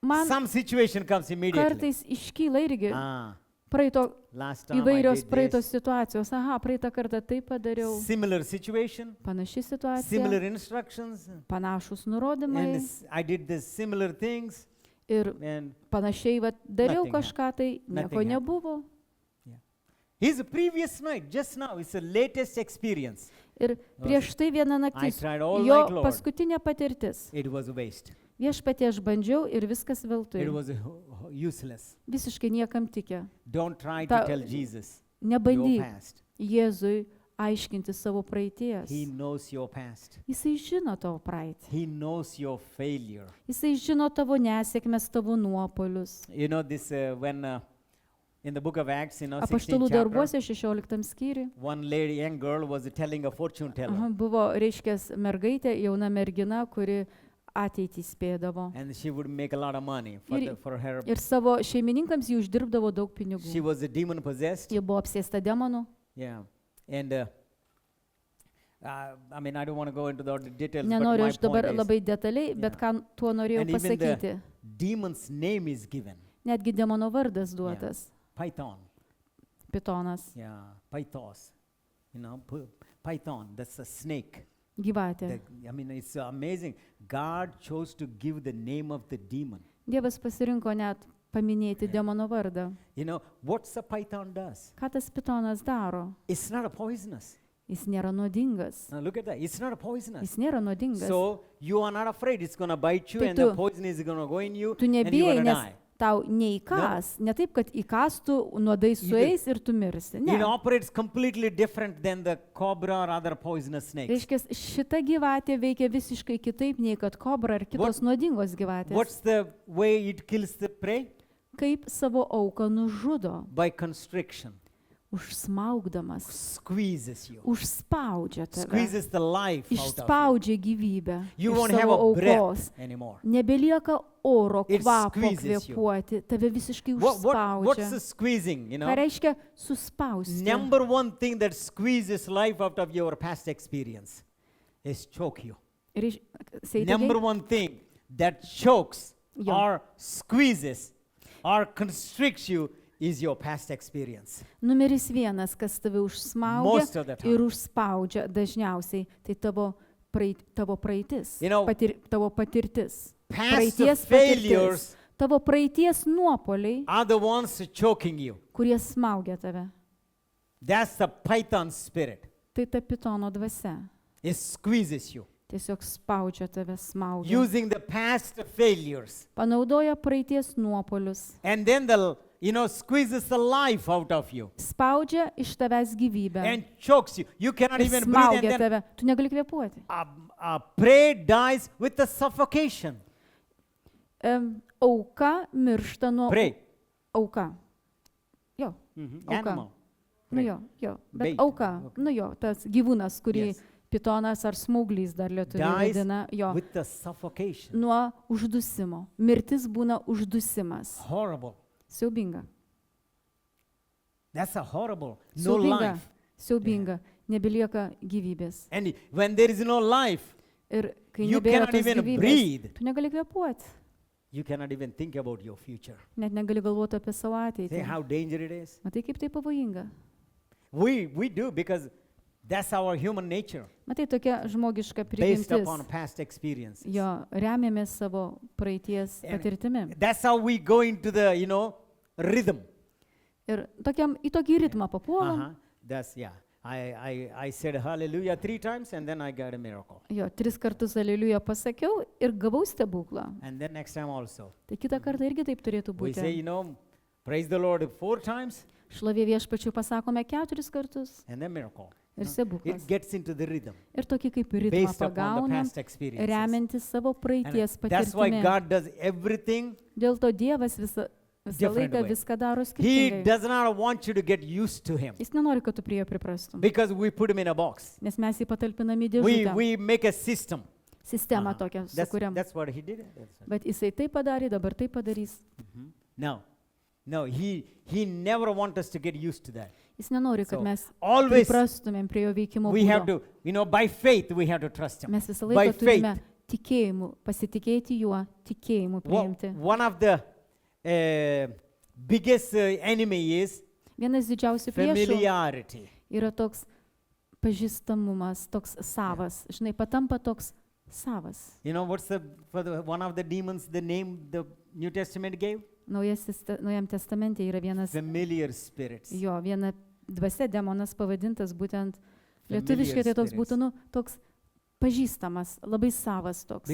Man some situation comes immediately. kartais iškyla irgi Ah, praeito last time I įvairios did praeitos this. situacijos. Aha, praeitą kartą tai padariau. Similar situation, Panaši situacija, similar instructions, panašus and nurodymai I did the similar things, ir and panašiai va, dariau Nothing kažką, tai nieko Nothing happened. nebuvo. his previous night, just now, it's the latest experience. Ir prieš tai vieną naktis, tried all jo night, Lord. paskutinė patirtis. It was a waste. Viešpatie aš bandžiau ir viskas veltui. It was useless. Visiškai niekam tikė. Don't try Ta- to tell Jesus your Nebandyk past. Jėzui aiškinti savo praeities. He knows your past. Jisai žino tavo praeitį. He knows your failure. Jisai žino tavo nesėkmės, tavo nuopolius. You know this when in the book of Acts, 16th Apaštalų chapter, darbuose 16 skyriui. one lady, young girl, was telling a fortune teller, Aha, buvo, reiškia, mergaitė, jauna mergina, kuri ateitį spėdavo. and she would make a lot of money Ir- for her. Ir savo šeimininkams jį uždirbdavo daug She pinigų. was a demon possessed. Ji buvo apsėsta demonų. Yeah, and I mean, I don't want to go into the details, Nenoriu but aš my dabar point is, labai detaliai, bet ką tuo norėjau and even the pasakyti. demon's name is given, Netgi demono vardas duotas. Python. Pitonas, Yeah, Pythos. You know, Python. That's a snake. gyvatė. I mean, it's amazing. God chose to give the name of the demon. Dievas pasirinko net paminėti demono vardą. You know, what's a python does? Ką tas pitonas daro? It's not a poisonous. Jis nėra nuodingas. Now look at that. It's not a poisonous. Jis nėra nuodingas. So you are not afraid it's going to bite you Tai and the tu- poison is going to go in you Tu and you're nebijai, going to nes die. tau neįkas, ne taip, kad įkastų, nuodai sueis ir tu mirsi. It Ne. operates completely different than the cobra or other poisonous snakes. Reiškia, šita gyvatė veikia visiškai kitaip nei kad kobra ar kitos nuodingos gyvatės. What's the way it kills the prey? Kaip savo auką nužudo, By constriction. užsmaugdamas, Squeezes you. užspaudžia tave, Squeezes the life out of you. išspaudžia gyvybę You iš won't have savo a breath aukos. anymore. Nebelieka oro It kvapo squeezes you. kvėpuoti, tave visiškai What's užspaudžia. the squeezing, you Ką know? reiškia suspausti? Number one thing that squeezes life out of your past experience is choke you. Say it Number again. one thing that chokes Jo. or squeezes or constricts you is your past experience. Numeris vienas, kas tave Most užsmaugia of the time. ir užspaudžia dažniausiai, tai tavo praeitis, You know, tavo patirtis. Past Praeities failures patirtis. Tavo praeities nuopoliai, are the ones choking you. kurie smaugia tave. That's the python spirit. Tai ta pitono dvasia. It squeezes you. Tiesiog spaudžia tave, smaugia. Using the past failures. Panaudoja praeities nuopolius. And then squeezes the life out of you. Spaudžia iš tavęs gyvybę. And chokes you. You cannot Ir even breathe, and smaugia then tave. Tu negali kvėpuoti. a prey dies with the suffocation. Auka miršta nuo... Prey. Auka. Jo. Auka. Animal. Nu jo. Bet Bait. auka. Okay. Nu jo, tas gyvūnas, kurį Yes. pitonas ar smauglys dar lietuviai Dies vadina. Jo. with the suffocation. Nuo uždusimo. Mirtis būna uždusimas. Horrible. Siaubinga. That's a horrible. No Siaubinga. life. Siaubinga. nebelieka gyvybės. And when there is no life, Ir kai you nebėra cannot tos even gyvybės, breathe. tu negali kvėpuoti, You cannot even think about your future. net negali galvoti apie savo See ateitį. how dangerous it is? Matai, kaip tai pavojinga. We do because that's our human nature, Matai, tokia žmogiška based prigimtis. upon past experiences. Jo, remiamės savo praeities And patirtimi. That's how we go into the, rhythm. Ir į tokį ritmą papuolam. Uh-huh. That's, yeah. I said hallelujah 3 times and then I got a miracle. Jo, 3 kartus aleliuja pasakiau ir gavau stebuklą. And then next time also. Tai kitą kartą irgi taip turėtų We say, būti. praise the Lord 4 times Šlovė viešpačiui pasakome 4 kartus and then miracle. ir It stebuklas. gets into the rhythm Ir tokį kaip ritmą based upon the pagaunam, past experiences. remiantis savo And praeities that's why patirtimi. God does everything. Dėl to Dievas visą Different laiką way. viską daro He skirtingai. does not want you to get used to Him Jis nenori, kad tu prie jo priprastum, because we put Him in a box. nes mes jį patalpinam į dėžutę. We make a system. Sistemą Uh-huh. tokią That's, sukūrėm. that's what He did. Bet jisai tai padarė, dabar tai padarys. No, he never wants us to get used to that. Jis nenori, kad So, mes always priprastumėm prie jo veikimo we have būdo. to, by faith, we have to trust Him. Mes visą By laiką turime faith. tikėjimu, pasitikėti juo, tikėjimu priimti. One of the biggest enemy is Vienas didžiausių priešų familiarity. yra toks pažįstamumas, toks savas. Žinai, patampa toks savas. What's one of the demons, the name the New Testament gave? Naujam testamente yra vienas, Familiar spirits. viena dvasia demonas pavadintas būtent lietuviškai, tai toks spirits. būtų, toks pažįstamas, labai savas toks.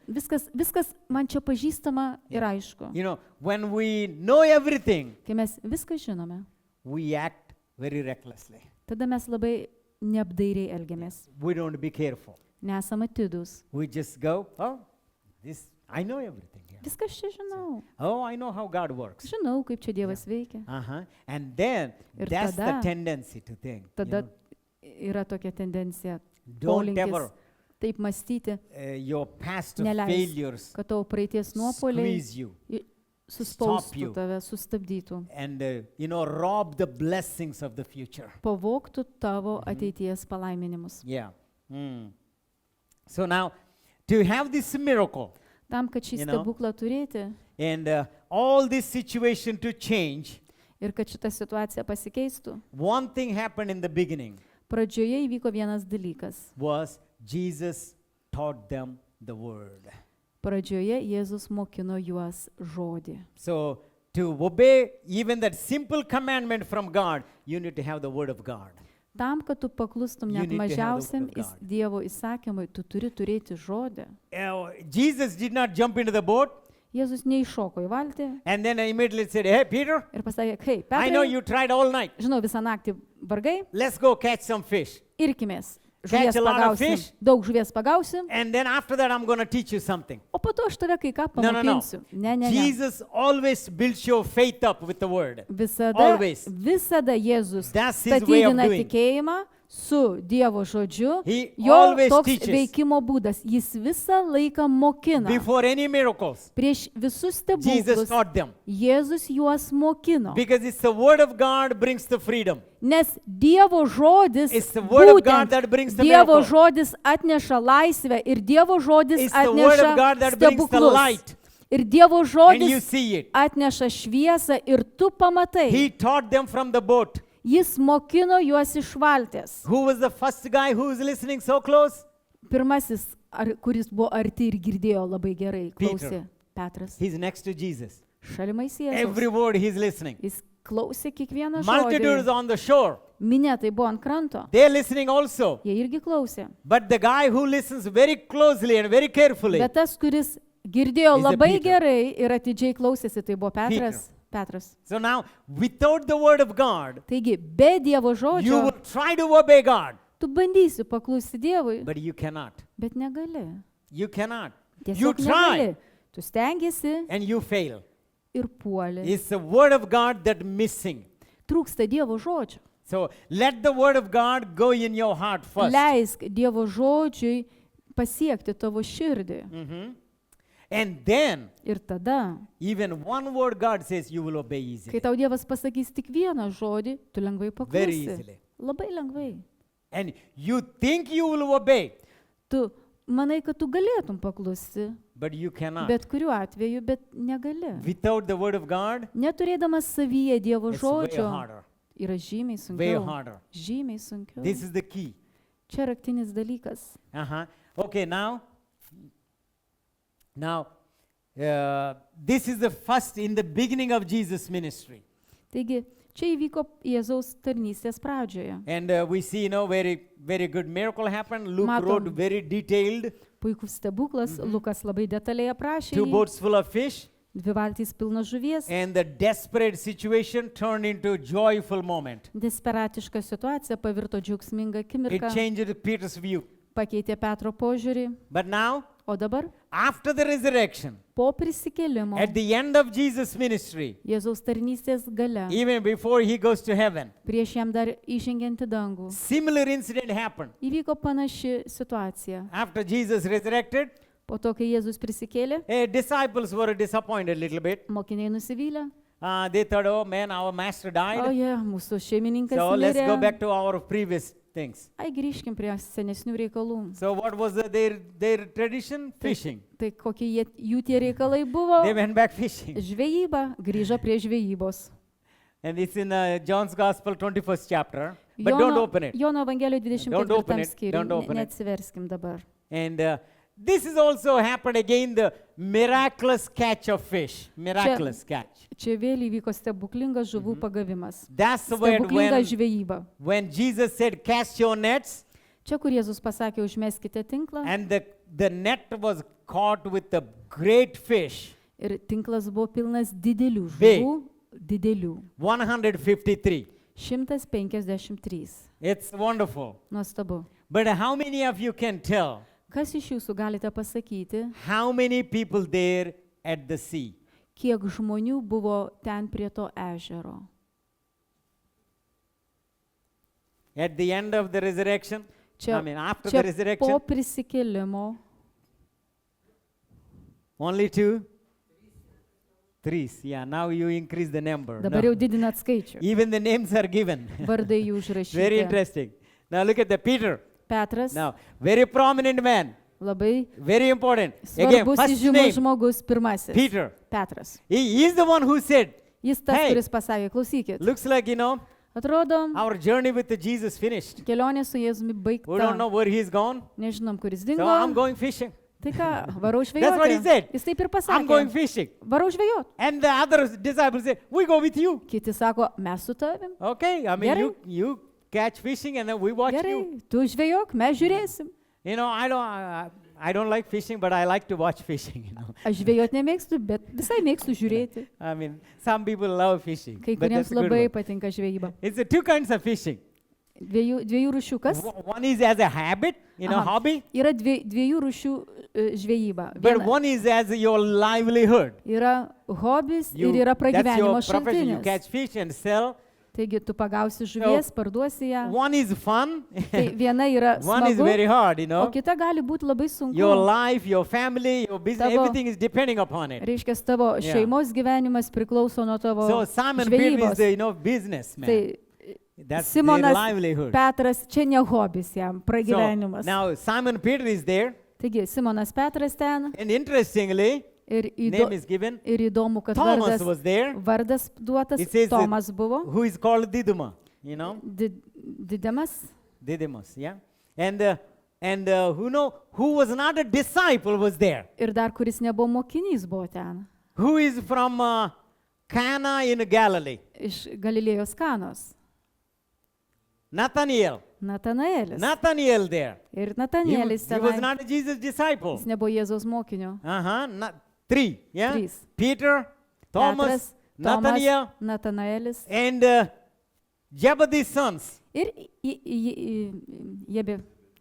Because, Viskas man čia pažįstama ir aišku. When we know everything, Kai mes viską žinome, we act very recklessly. tada mes labai neapdairiai elgiamės. We don't be careful. Nesam atidus. We just go, I know everything. Yeah. Viskas čia žinau. I know how God works. Žinau, kaip čia Dievas veikia. And then, Ir that's the tada- tendency to think. Tada yra tokia tendencija, Don't polinkis ever taip mąstyti, your past Neleisk, failures kad tavo praeities nuopoliai squeeze you suspaustų you. tave, sustabdytų, and rob the blessings of the future. pavogtų tavo ateities palaiminimus. Yeah. So now, to have this miracle Tam, kad šį You know? stebuklą turėti and all this situation to change, ir kad šita situacija pasikeistų, one thing happened in the beginning pradžioje įvyko vienas dalykas. was Jesus taught them the word. Pradžioje Jėzus mokino juos žodį. So to obey even that simple commandment from God, you need to have the word of God. Tam, kad tu paklustum You net need to have the mažiausiam word of God. Dievo įsakymui, tu turi turėti žodį. Jesus did not jump into the boat Jėzus neiššoko į valtį and then immediately said, "Hey, Peter, ir pasakė, hei, I know Petrai, you tried all night. žinau, visą naktį vargai, Let's go catch some fish. irkimės. Catch Žuvies a lot of pagausim, fish. daug žuvies pagausim, And then after that, I'm going to teach you something." o po to aš tave kai ką No. pamokinsiu. Ne. Jesus always builds your faith up with the word. Visada Always. Jėzus That's his way of statydina doing. tikėjimą su Dievo žodžiu. He Jo always toks teaches. veikimo būdas. Jis visą laiką mokina. Before any miracles, Prieš visus Jesus stebuklus taught them. Jėzus juos mokino. Because it's the word of God brings the freedom. Nes Dievo žodis, It's the word of God būtent that brings the Dievo miracle. žodis atneša laisvę ir Dievo žodis It's the word of atneša God that brings the stebuklus. light. Ir Dievo And you žodis see it. atneša šviesą ir tu pamatai. He taught them from the boat. Jis mokino juos iš valties. Who was the first guy who was listening so close? Pirmasis, kuris buvo arti ir girdėjo labai gerai, Peter. klausė Petras. He's next to Jesus. Šalimais Every Jėzus. word he's listening. Jis klausė kiekvieną Multitudes žodį. on the shore. Minė tai buvo ant kranto. They're listening also. Jie irgi klausė. But the guy who listens very closely and very carefully, Bet tas, kuris girdėjo Is the labai Peter. gerai ir atidžiai klausėsi, tai buvo Petras. Petras. so now without the word of God, Taigi, be Dievo you žodžio, will try to obey God, tu bandysi paklusti Dievui, but you cannot. bet negali. You cannot. You Tiesiog try negali. Tu stengiasi and you fail. ir puoli. It's the word of God that missing. Trūksta Dievo žodžio. So let the word of God go in your heart first. Leisk Dievo žodžiui pasiekti tavo širdį. And then Ir tada, even one word God says, you will obey kai easily. tau Dievas pasakys tik vieną žodį, tu lengvai Very paklusi. easily. Labai lengvai. And you think you will obey, Tu manai, kad tu galėtum paklusti, but you cannot. bet kuriuo atveju, bet negali. Without the word of God, Neturėdamas savyje Dievo it's way žodžio, harder. yra žymiai Way sunkiau. harder. Žymiai sunkiau. This is the key. Čia raktinis dalykas. Uh-huh. Okay, now, this is the first in the beginning of Jesus' ministry. Taigi, čia įvyko Jėzaus tarnystės pradžioje. And we see, very, very good miracle happened. Luke Matom. wrote very detailed. Puikus stebuklas, Lukas labai detaliai aprašė 2 jį. boats full of fish. 2 valtys pilnos žuvies. And the desperate situation turned into a joyful moment. Desperatiška situacija pavirto džiaugsminga akimirka, It changed Peter's view. pakeitė Petro požiūrį. But now, O dabar, after the resurrection, po prisikėlimo, at the end of Jesus' ministry, Jėzaus tarnystės gale, even before he goes to heaven, prieš jam dar įžengiant į dangų, similar incident happened. įvyko panaši situacija. After Jesus resurrected, Po to, kai Jėzus prisikėlė, disciples were disappointed a little bit. mokiniai nusivylė. They thought, oh man, our master died. O jie, mūsų šeimininkas So let's go mirė. back to our previous things. Ai, grįžkim prie senesnių reikalų. So what was their tradition? Fishing. Tai kokie jų tie reikalai buvo? They went back fishing. Žvejyba, grįžo prie žvejybos. And it's in John's Gospel, 21st chapter. But don't open it. Jono Evangelijoje Don't open 24 it. skyriui. Don't open it. Neatsiverskim dabar. And this is also happened again, the miraculous catch of fish. Miraculous catch. Čia vėl įvyko stebuklingas žuvų pagavimas. That's where Stebuklinga žvejyba. when Jesus said, cast your nets, Čia, kur Jėzus pasakė, užmeskite tinklą. and the net was caught with a great fish, Ir tinklas buvo pilnas didelių Big. žuvų. Didelių. 153. 153. It's wonderful. Nuostabu. But how many of you can tell Kas iš jūsų galite pasakyti, how many people there at the sea? kiek žmonių buvo ten prie to ežero? At the end of the resurrection? Čia, After čia the resurrection? po prisikėlimo Only 2? 3. Yeah, now you increase the number. dabar No. jau didinat skaičių. Even the names are given. Vardai jų Very užrašyti. interesting. Now look at the Peter. Petras, Now, very prominent man. labai Very important. Again, svarbus first įžymus name, žmogus, pirmasis. Peter. Petras. He is the one who said, Jis tas, Hey. kuris pasakė, klausykit, looks like, atrodo, our journey with the Jesus finished. kelionė su Jėzumi We don't baigta. know where he's gone. Nežinom, kuris So I'm dingo. going fishing. Tai ką, varau That's what he žvejoti. said. Jis taip ir I'm going pasakė. fishing. Varau žvejoti. And the other disciples said, we go with you. Kiti sako, mes su tavim. Okay, I mean, Gerai. you catch fishing and then we watch you. Gerai, tu žvejok, mes žiūrėsim. I don't like fishing, but I like to watch fishing. Aš žvejot nemėgstu, bet visai mėgstu žiūrėti. I mean, some people love fishing. Kai But kuriems that's a good labai one. patinka žvejyba. It's two kinds of fishing. Dviejų rūšių kas? One is as a habit, Aha. hobby, Yra dviejų rūšių žvejyba. but one is as your livelihood. Yra hobis ir yra That's your pragyvenimo profession. You šaltinis. catch fish and sell. Taigi tu pagausi žuvies, parduosi ją. One is fun. Tai viena yra One is smagu, very hard, o kita gali būti labai sunku. Your life, your family, your business, Tavo- everything is depending upon it. Reiškia, tavo Yeah. šeimos gyvenimas priklauso nuo tavo So Simon Peter is žvejybos. the businessman. Tai That's their Simonas livelihood. Petras čia ne hobis jam, So pragyvenimas. now Simon Peter is there, Taigi, Simonas Petras ten and interestingly, ir, name is given. ir įdomu, kad Thomas was there, vardas duotas, It says that- Tomas buvo, who is called Didymus. Didemas. Didymus, yeah. And who was not a disciple was there. Ir dar kuris nebuvo mokinys buvo ten, Who is from Cana in Galilee? iš Galilėjos Kanos. Nathaniel. Natanaelis. Nathaniel there. Ir He Natanielis was ten. not a Jesus disciple. Jis nebuvo Jėzaus mokiniu. Three, yeah? Trys. Peter, Thomas, Petras, Nathaniel, Tomas, Natanaelis. and Zebedee's sons. Ir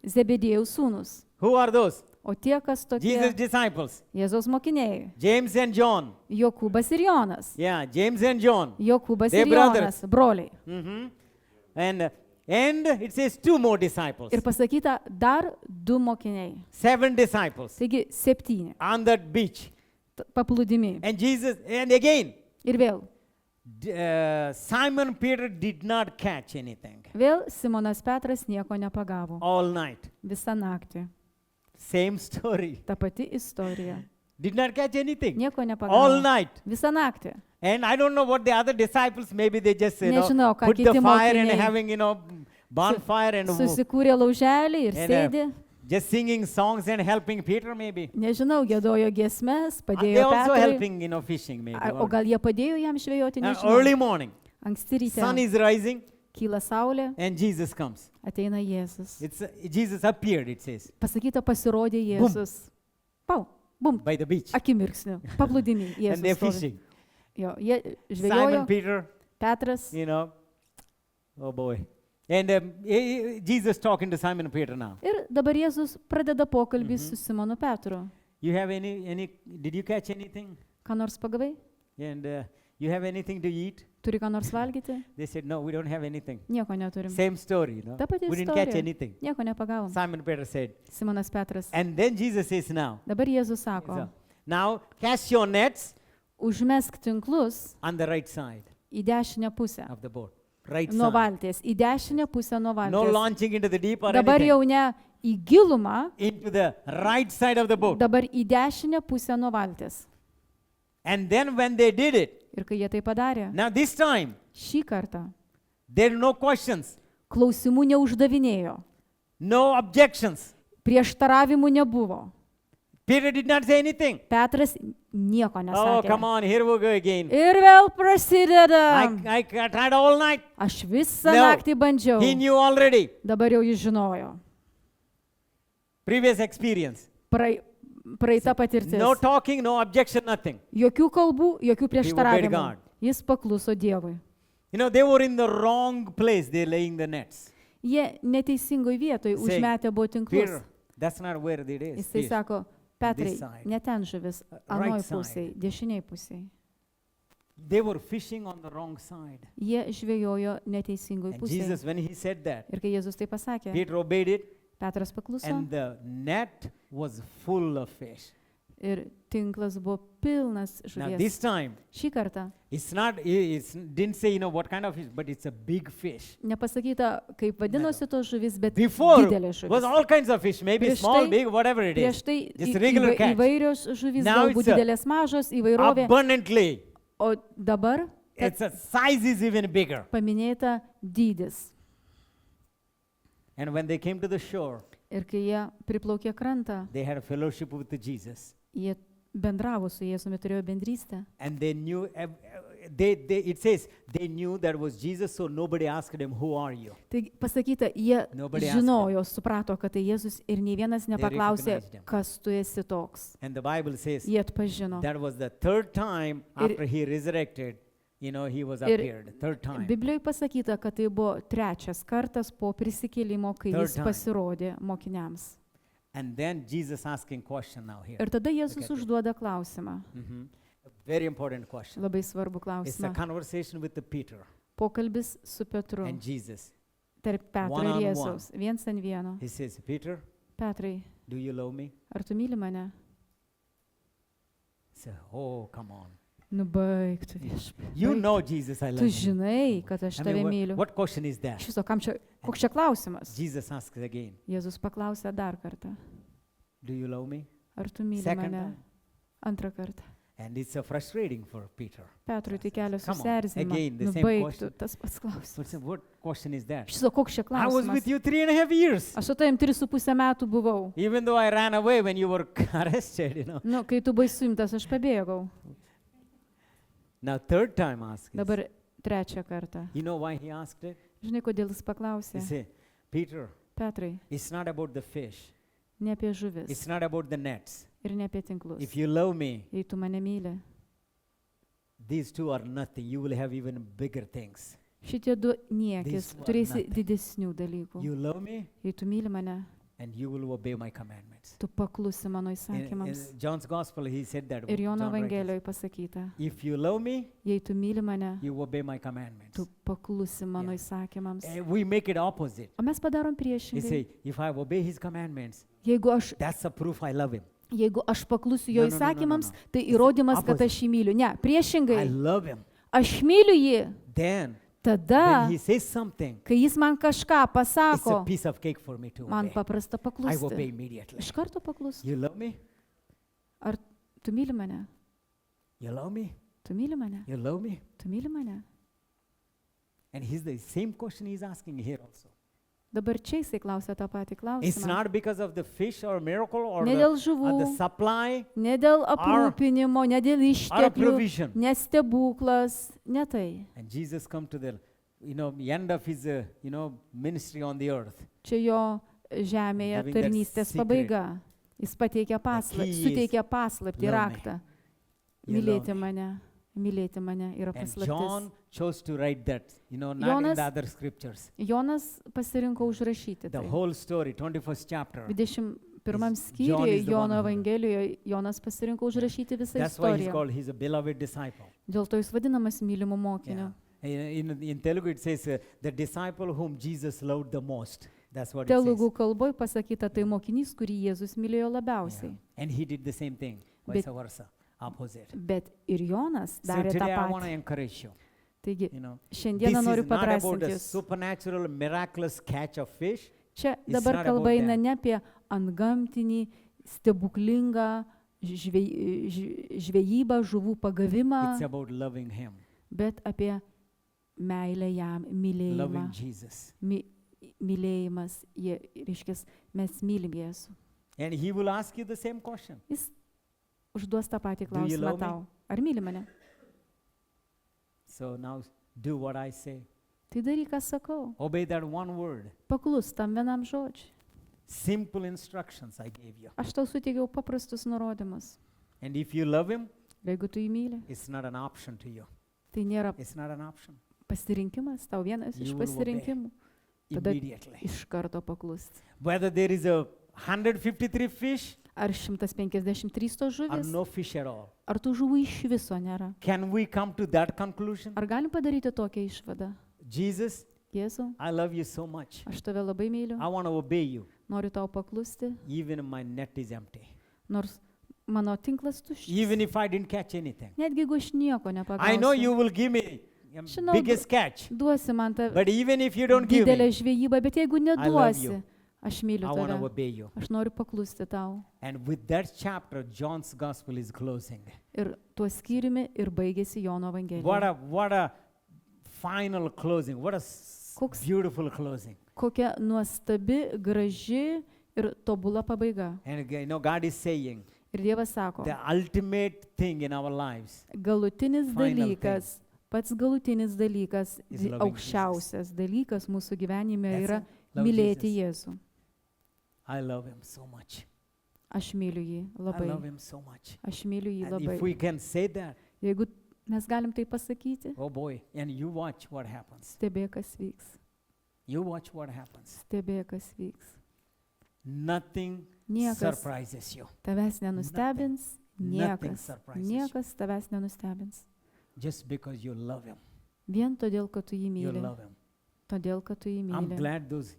Zebedėjaus sūnus. Who are those? O tie, kas tokie Jesus' disciples. Jėzaus mokiniai. James and John. Jokūbas ir Jonas. Yeah, James and John. Jokūbas They're ir brothers. Jonas, broliai. Mhm. And it says two more disciples. Ir pasakyta dar 2 mokiniai. 7 disciples Taigi 7 on that beach. paplūdimi. And Jesus, and again, Ir vėl, Simon Peter did not catch anything Vėl Simonas Petras nieko nepagavo. all night. Visą naktį. Same story. Ta pati istorija. Did not catch anything Nieko all nepagavo. night. Visą naktį. And I don't know what the other disciples, maybe they just, Nežinau, ką put the kiti fire and mokiniai having, bonfire and Susikūrė lauželį ir And, sėdi. just singing songs and helping Peter maybe. Nežinau, gėdojo giesmes, They padėjo also Petrui. helping, fishing maybe. O gal jie padėjo jam žvejoti, nežinau. Early morning, Anksti sun ryte is rising kyla saulė, and Jesus comes. ateina Jėzus. Jesus appeared, it says, Pasakyta, pasirodė Jėzus. Pau, bum, by the beach. akimirksniu, paplūdimį And they're Jėzus. stovi. fishing. Jo, jie Simon žvejojo, Peter, Petras. oh boy. And Jesus talking to Simon Peter now. Ir dabar Jėzus pradeda pokalbį su Simonu Petru. You have did you catch anything? Ką nors pagavai? And you have anything to eat? Turi ką nors valgyti? They said, no, we don't have anything. Nieko neturim. Same story, Ta pati We didn't catch istorija. anything. Nieko nepagavom. Simon Peter said. Simonas Petras. And then Jesus says now, Dabar Jėzus sako, now cast your nets užmesk tinklus on the right side į dešinę pusę. of the boat. Right Nuo side. valties. Į dešinę pusę nuo No valties. launching into the deep or Dabar anything. jau ne į gilumą, Into the right side of the boat. dabar į dešinę pusę nuo valties. And then when they did it, Ir kai jie tai padarė, now this time, šį kartą there are no questions, klausimų neuždavinėjo, no objections. prieštaravimų nebuvo. Peter did not say anything. Petras nieko Oh, come nesakė. on, here we go again. Ir vėl prasideda. I tried all night. Aš visą No. naktį bandžiau. He knew already. Dabar jau jis žinojo. Previous experience. Praeita patirtis. No talking, no objection, nothing. Jokių kalbų, jokių prieštaravimų. God. Jis pakluso Dievui. They were in the wrong place. They're laying the nets. Jie neteisingoje vietoje Say, užmetė buvo tinklus. Peter, that's not where it is. Jisai Fish. sako, Petrai, this side. ne ten žuvis, Right anoj side. pusėje, dešiniai pusėje. They were fishing on the wrong side. Jie žvejojo neteisingoje And pusėje. Jesus, when he said that, Ir kai Jėzus tai pasakė, Peter obeyed it, Petras pakluso and the net was full of fish. ir tinklas buvo pilnas Now this žuvies. time, Šį kartą it didn't say, what kind of fish, but it's a big fish. nepasakyta, kaip vadinosi tos žuvis, bet Before didelė was žuvis. all kinds of fish, maybe Prieš small, tai- big, whatever it Prieš is. tai Just regular catch. įvairios žuvis, Now galbūt it's a didelės mažos, įvairovė. Abundantly. O dabar Its size is even bigger. paminėta dydis. And when they came to the shore, Ir kai jie priplaukė krantą, they had a fellowship with the Jesus. jie bendravo su Jėzumi, turėjo bendrystę. And they knew, it says, they knew that was Jesus, so nobody asked them, who are you? Taigi pasakyta, jie Nobody asked žinojo, suprato, kad tai Jėzus ir nei vienas nepaklausė, recognized him. kas tu esi toks. And the Bible says Jie atpažino. that was the third time after he resurrected, he was Ir appeared. Third time. Biblijoje pasakyta, kad tai buvo trečias kartas po prisikėlimo, kai Third jis time. pasirodė mokiniams. And then Jesus asking question now here. Ir tada Jėzus Look at it. užduoda klausimą. A very important question. Labai svarbu It's a klausimą. conversation with the Peter Pokalbis su Petru. and Jesus. Tarp Petro One ir on Jėzaus. Viens ant vieno. He says, Peter, Petrai, do you love me? ar tu myli mane? He said, oh, come on. Nu baig tu viešpatie. You baik. know, Jesus, I love Tu you. žinai, kad aš I tave mean, myliu. what question is that? Iš viso, koks čia klausimas? Jesus asks again, Jėzus paklausė dar kartą. do you love me? Ar tu myli Second mane? time. Antrą kartą. And it's frustrating for Peter. Petrui tai kelia Come on, susierzinimą. again, the Nu same baig tu, question. tas pats klausimas. What question is that? Iš viso, koks čia I was klausimas? with you 3.5 years. Aš su tavim 3,5 metų buvau. Even though I ran away when you were arrested, Nu, kai tu buvai suimtas, aš pabėgau. Now third time asking. Dabar trečią kartą. You know why he asked it? Žinai, kodėl jis He paklausė? said, Peter, Petrai, it's not about the fish. ne apie žuvis It's not about the nets. ir ne apie tinklus. If you love me, Jei tu mane myli, these two are nothing. You will have even bigger things. šitie du niekis, These were turėsi nothing. didesnių dalykų. You love me Jei tu myli mane, and you will obey my commandments. tu paklusi mano In įsakymams. John's gospel, he said that. Ir Jono John writes, Evangelijoje pasakyta, if you love me, jei tu myli mane, you obey my commandments. tu paklusi mano Yeah. įsakymams. We make it opposite. O mes padarom He priešingai. say, if I obey his commandments, Jeigu that's a proof I love him. aš paklusiu jo No, no, no, no, no, įsakymams, no. tai It's įrodymas, kad opposite. aš jį myliu. Ne, I priešingai. love him. aš myliu jį, then tada, when he says something, kai jis man kažką it's a pasako, piece of cake for me to man obey. paprasta I obey paklusti. immediately. Iš karto paklusti. You love me? Ar tu myli mane? You love me? Tu myli mane? You love me? Tu myli mane? And he's the same question he's asking here also. Dabar čia jisai klausia tą patį It's klausimą. not because of the fish or miracle or Ne the, dėl or žuvų, the supply ne dėl aprūpinimo, ne dėl or a išteklių, provision. ne stebuklas, ne tai. And Jesus come to the end of his ministry on the earth. Čia jo žemėje Giving that tarnystės secret. pabaiga. Jis pateikia key is suteikia paslaptį, love me. raktą. You love Mylėti mane yra And paslaptis. John chose to write that, not in Jonas- the other scriptures. Jonas pasirinko užrašyti The tai. whole story, 21st chapter. 21 John skyriuje is the one Jono who- Evangelijoje Jonas pasirinko užrašyti visą That's why he's istoriją. called, he's a beloved disciple. Dėl to jis vadinamas mylimu Yeah. mokiniu. In Telugu it says, the disciple whom Jesus loved the most. That's what it says. Telugų kalboje pasakyta, tai mokinys, kurį Jėzus mylėjo Yeah. labiausiai. And he did the same thing, vice versa, opposite. Bet ir Jonas So darė tą today I want to patį. encourage you. Taigi, This šiandieną is noriu not about padrąsinti the jūs. supernatural, miraculous catch of fish. Čia It's dabar not kalba about eina that. ne apie antgamtinį, stebuklingą žvejybą, žuvų It's pagavimą, about loving him, bet apie meilę jam, mylėjimą. loving Jesus. Mylėjimas, reiškia, mes mylim Jėzų. And he will ask you the same question. Jis užduos tą patį Do you klausimą love me? tau. Ar myli mane? So now do what I say. Tai daryk, ką sakau. Obey that one word. Paklus tam vienam žodžiui. Simple instructions I gave you. Aš tau suteikiau paprastus nurodymus. And if you love him, Ir jeigu tu jį myli, it's not an option to you. tai nėra It's not an option. pasirinkimas, tau vienas iš You will obey. pasirinkimų. Tada Immediately. iš karto paklusti. Whether there is a 153 fish Ar 153 to or žuvis, no fish at all. ar tų žuvų iš viso nėra. Can we come to that conclusion? Ar galim padaryti tokią išvadą? Jesus, Jėzau, I love you so much. aš tave labai myliu, I want to obey you, noriu tau paklusti, even if my net is empty. nors mano tinklas Even tuščias. if I didn't catch anything. Netgi jeigu aš nieko I know you nepagausiu. will give me Žinau, biggest catch. Duosi man tą But even if you don't give didelę me, žvejybą, bet jeigu love neduosi, you. aš myliu I want to tave. obey you. Aš noriu paklusti tau. And with that chapter, John's gospel is closing. Ir tuo skyriumi ir baigėsi Jono What Evangelija. a final closing. What a Koks- beautiful closing. Kokia nuostabi, graži ir tobula pabaiga. And again, God is saying Ir Dievas sako, the ultimate thing in our lives galutinis Final dalykas, pats galutinis dalykas, is loving aukščiausias dalykas mūsų gyvenime That's yra it. Love mylėti Jesus. Jėzų. I love him so much. Aš myliu jį I love labai. him so much. Aš myliu jį And if labai. we can say that, Jeigu mes galim tai pasakyti, oh boy, and you watch what happens. stebėk, kas vyks. You watch what happens. Stebėk, kas vyks. Nothing Niekas surprises you. tavęs nenustebins. Nothing Niekas. surprises you. Niekas tavęs nenustebins. Just because you love him. Vien todėl, kad tu jį You myli. love him. Todėl, kad tu jį I'm myli. glad those,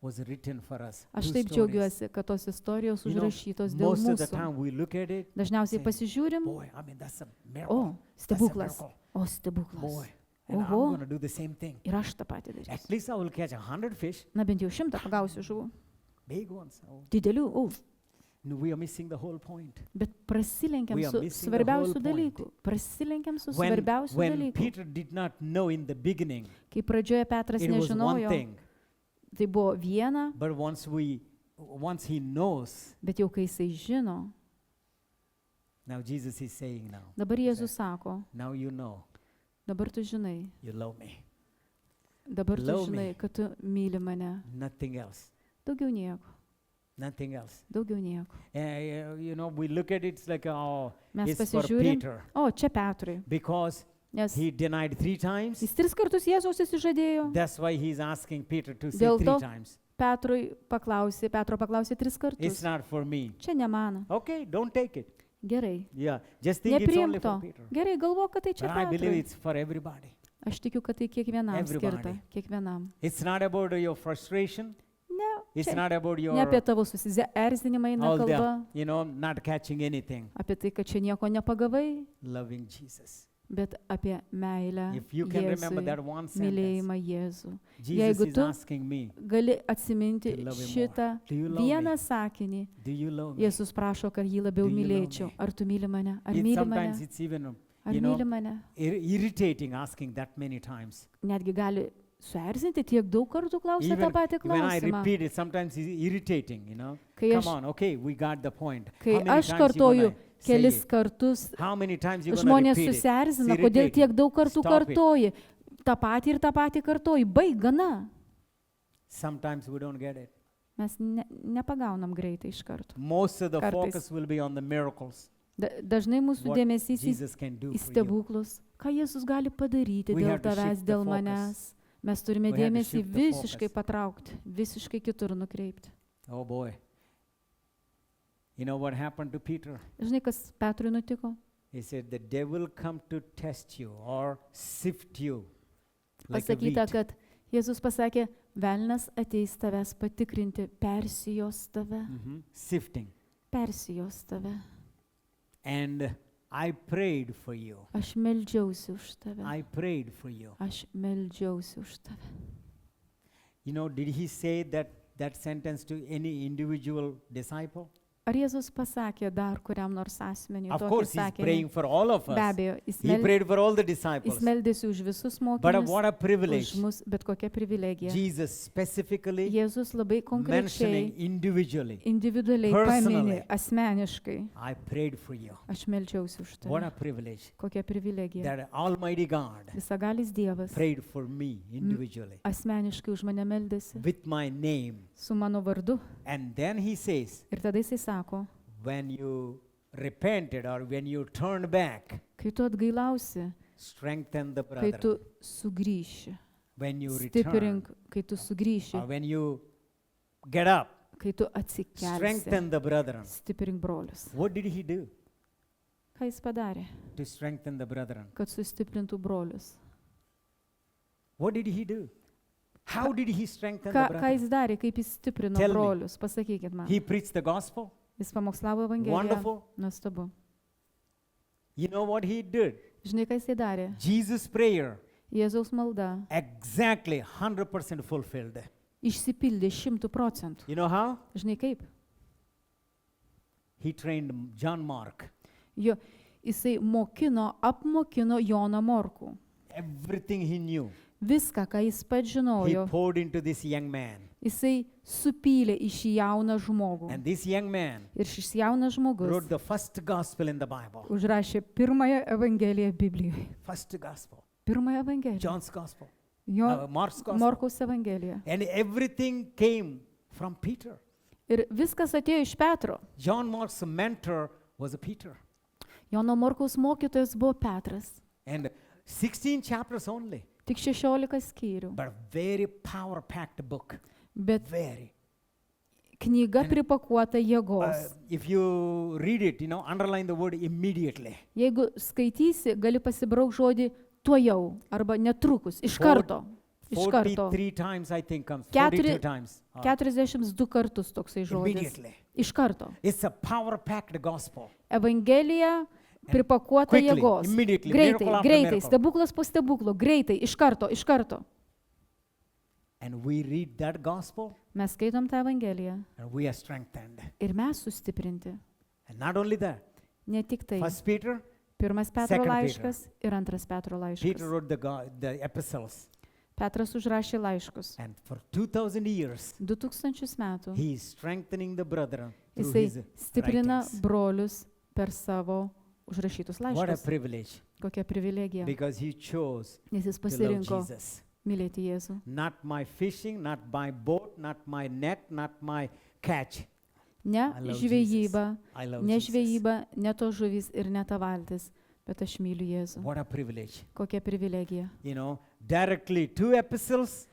was written for us. Aš Two taip stories. džiaugiuosi, kad tos istorijos You know, užrašytos dėl Most of the mūsų. time we look at it, Dažniausiai say, pasižiūrim, boy, that's a miracle. o, That's a stebuklas, miracle. o, stebuklas. Boy, and I'm Oho. going to do the same thing. Ir aš tą patį darysiu. At least I will catch 100 fish, Na bent jau 100 pagausiu žuvų. big ones. Oh, Didelių, o, no, we are missing the whole point. bet prasilenkiam We are su missing the svarbiausių whole point. dalykų. Prasilenkiam su When, svarbiausių when dalykų. Peter did not know in the beginning, Kai pradžioje Petras it was one nežinojo, thing. tai buvo viena, But once he knows, bet jau kai jisai žino, now Jesus is saying now, dabar Jėzus sako, now you know dabar tu žinai, you love me. dabar tu Love žinai, me. kad tu myli mane. Nothing else. Daugiau nieko, Nothing else. daugiau nieko. We look at it, it's like, oh, Mes it's for pasižiūrim, Peter. o, čia Petrui, Because nes he denied 3 times. jis 3 kartus Jėzaus įsižadėjo. That's why he's asking Peter to say Dėl 3 to times. Petro paklausė 3 It's kartus. not for me. Čia ne mano. Okay, don't take it. Gerai. Yeah, just think it's only Nepriimk for to. Peter. Gerai, galvok, kad tai But čia I believe Petrui. it's for everybody. Aš tikiu, kad tai kiekvienam Everybody. skirta. Kiekvienam. It's not about your frustration. Ne, It's čia not about ne apie your tavo susierzinimą eina all kalba. the, not catching anything. Apie tai, kad čia nieko nepagavai. Loving Jesus. bet apie meilę If you can remember Jėzui, that one sentence, mylėjimą Jėzų. Jesus Jeigu is tu asking me, gali atsiminti to love him šitą more. Do you love vieną me? sakinį, do you love me? Jėzus prašo, kad jį labiau Do you love mylėčiau. me? Ar tu myli mane? Ar It- myli sometimes mane? it's even, Ar you know, myli mane? irritating asking that many times. Netgi gali suerzinti tiek daug kartų klausyti tą Even patį when I klausimą. repeat it, sometimes it's irritating, you know. Kai Come aš, on, okay, we got the point. kai How many aš times you kartoju gonna say kelis it? kartus, How many times you gonna žmonės repeat it? susierzina, It's kodėl irritating. tiek daug kartų Stop it. kartoji. Ta patį ir tą patį kartoji. Baig, gana. Sometimes we don't get it. Mes nepagaunam greitai iš karto. Most of the Kartais. focus will be on the miracles. Dažnai mūsų What dėmesys Jesus can do į for you. stebuklus. Ką Jėzus gali padaryti We dėl have to tavęs, shift the dėl focus. manęs. Mes turime We have to dėmesį shift the visiškai focus. patraukti, visiškai kitur nukreipti. Oh boy. You know what happened to Peter? Žinai, kas Petrui nutiko? He said, the devil come to test you or sift you like a Pasakyta, wheat. kad Jėzus pasakė, velnas ateis tavęs patikrinti, persijos tave, Sifting. persijos tave. And I prayed for you. Aš meldžiausi už tave. I prayed for you. Aš meldžiausi už tave. You know, did he say that sentence to any individual disciple? Ar Jėzus pasakė dar kuriam nors asmeniui Of tokį course, he's sakinį? praying for all of Be us. abejo, He prayed for all the disciples. jis meldėsi už visus But mokinius, what a už privilege. mus, bet kokia privilegija. Jesus specifically Jėzus labai mentioning konkrečiai, individually, individualiai personally. pamini, asmeniškai. I prayed for you. Aš meldžiausi už What tave. a privilege Kokia privilegija. that Almighty God Visagalis Dievas prayed for me individually asmeniškai už mane meldėsi with my name. su mano vardu. And then he says, Ir tada jisai sako, when you repented or when you turned back, kai tu atgailausi, strengthen the kai brother. tu sugrįši, When you stiprink, return kai tu sugrįši, or when you get up, kai tu atsikelsi, strengthen the brethren. stiprink brolius. What did he do Ką jis padarė, to strengthen the brethren? kad sustiprintų brolius? What did he do? How did he strengthen the Ką brethren? jis darė, kaip jis stiprino Tell me. brolius? Pasakykit man. He preached the gospel. Jis pamokslavo Evangeliją. Wonderful. Nuostabu. You know what he did? Žinai, ką jisai darė? Jesus' prayer Jėzaus malda exactly 100% fulfilled. išsipildė 100%. You know how? Žinai kaip? He trained John Mark. Jo, jisai apmokino Joną Morkų. Everything he knew, Viską, ką jis pats he žinojo, poured into this young man. jisai supylė į šį jauną žmogų. And this young man Ir šis jaunas žmogus wrote the first gospel in the Bible. užrašė pirmąją Evangeliją Biblijoje. First gospel. Pirmąją Evangeliją. John's gospel. Jo Mark's gospel. Morkaus Evangeliją. And everything came from Peter. Ir viskas atėjo iš Petro. John Mark's mentor was a Peter. Jono Morkaus mokytojas buvo Petras. And 16 chapters only, Tik 16 skyrių. but a very power-packed book. Bet Very. knyga pripakuota jėgos. If you read it, underline the word immediately. Jeigu skaitysi, gali pasibrauk žodį tuojau arba netrukus, iš karto. Iš karto. 43 times, I think, comes. Keturi- 42 times. 42 kartus toksai žodis. Immediately. Iš karto. It's a power-packed gospel. Evangelija pripakuota quickly, jėgos. immediately, Greitai, miracle after greitai, miracle. stebuklas po stebuklo, greitai, iš karto, iš karto. And we read that gospel Mes skaitom tą Evangeliją and we are strengthened. ir mes sustiprinti. And not only that, Ne tik tai. First Peter, Pirmas Petro Second laiškas ir antras Petro Peter laiškas. wrote the epistles. Petras užrašė laiškus. And for 2000 years, 2000 metų he is strengthening the brethren through jisai his stiprina writings. brolius per savo užrašytus What a laiškus. privilege, Kokia privilegija. because he chose Nes jis to love pasirinko Jesus. mylėti Jėzų. Not my fishing, not my boat, not my net, not my catch. Ne I love žvejyba, I love ne Jesus. žvejyba, ne to žuvis ir ne ta valtis, bet aš myliu Jėzų. What a privilege. Kokia privilegija. Directly 2 epistles.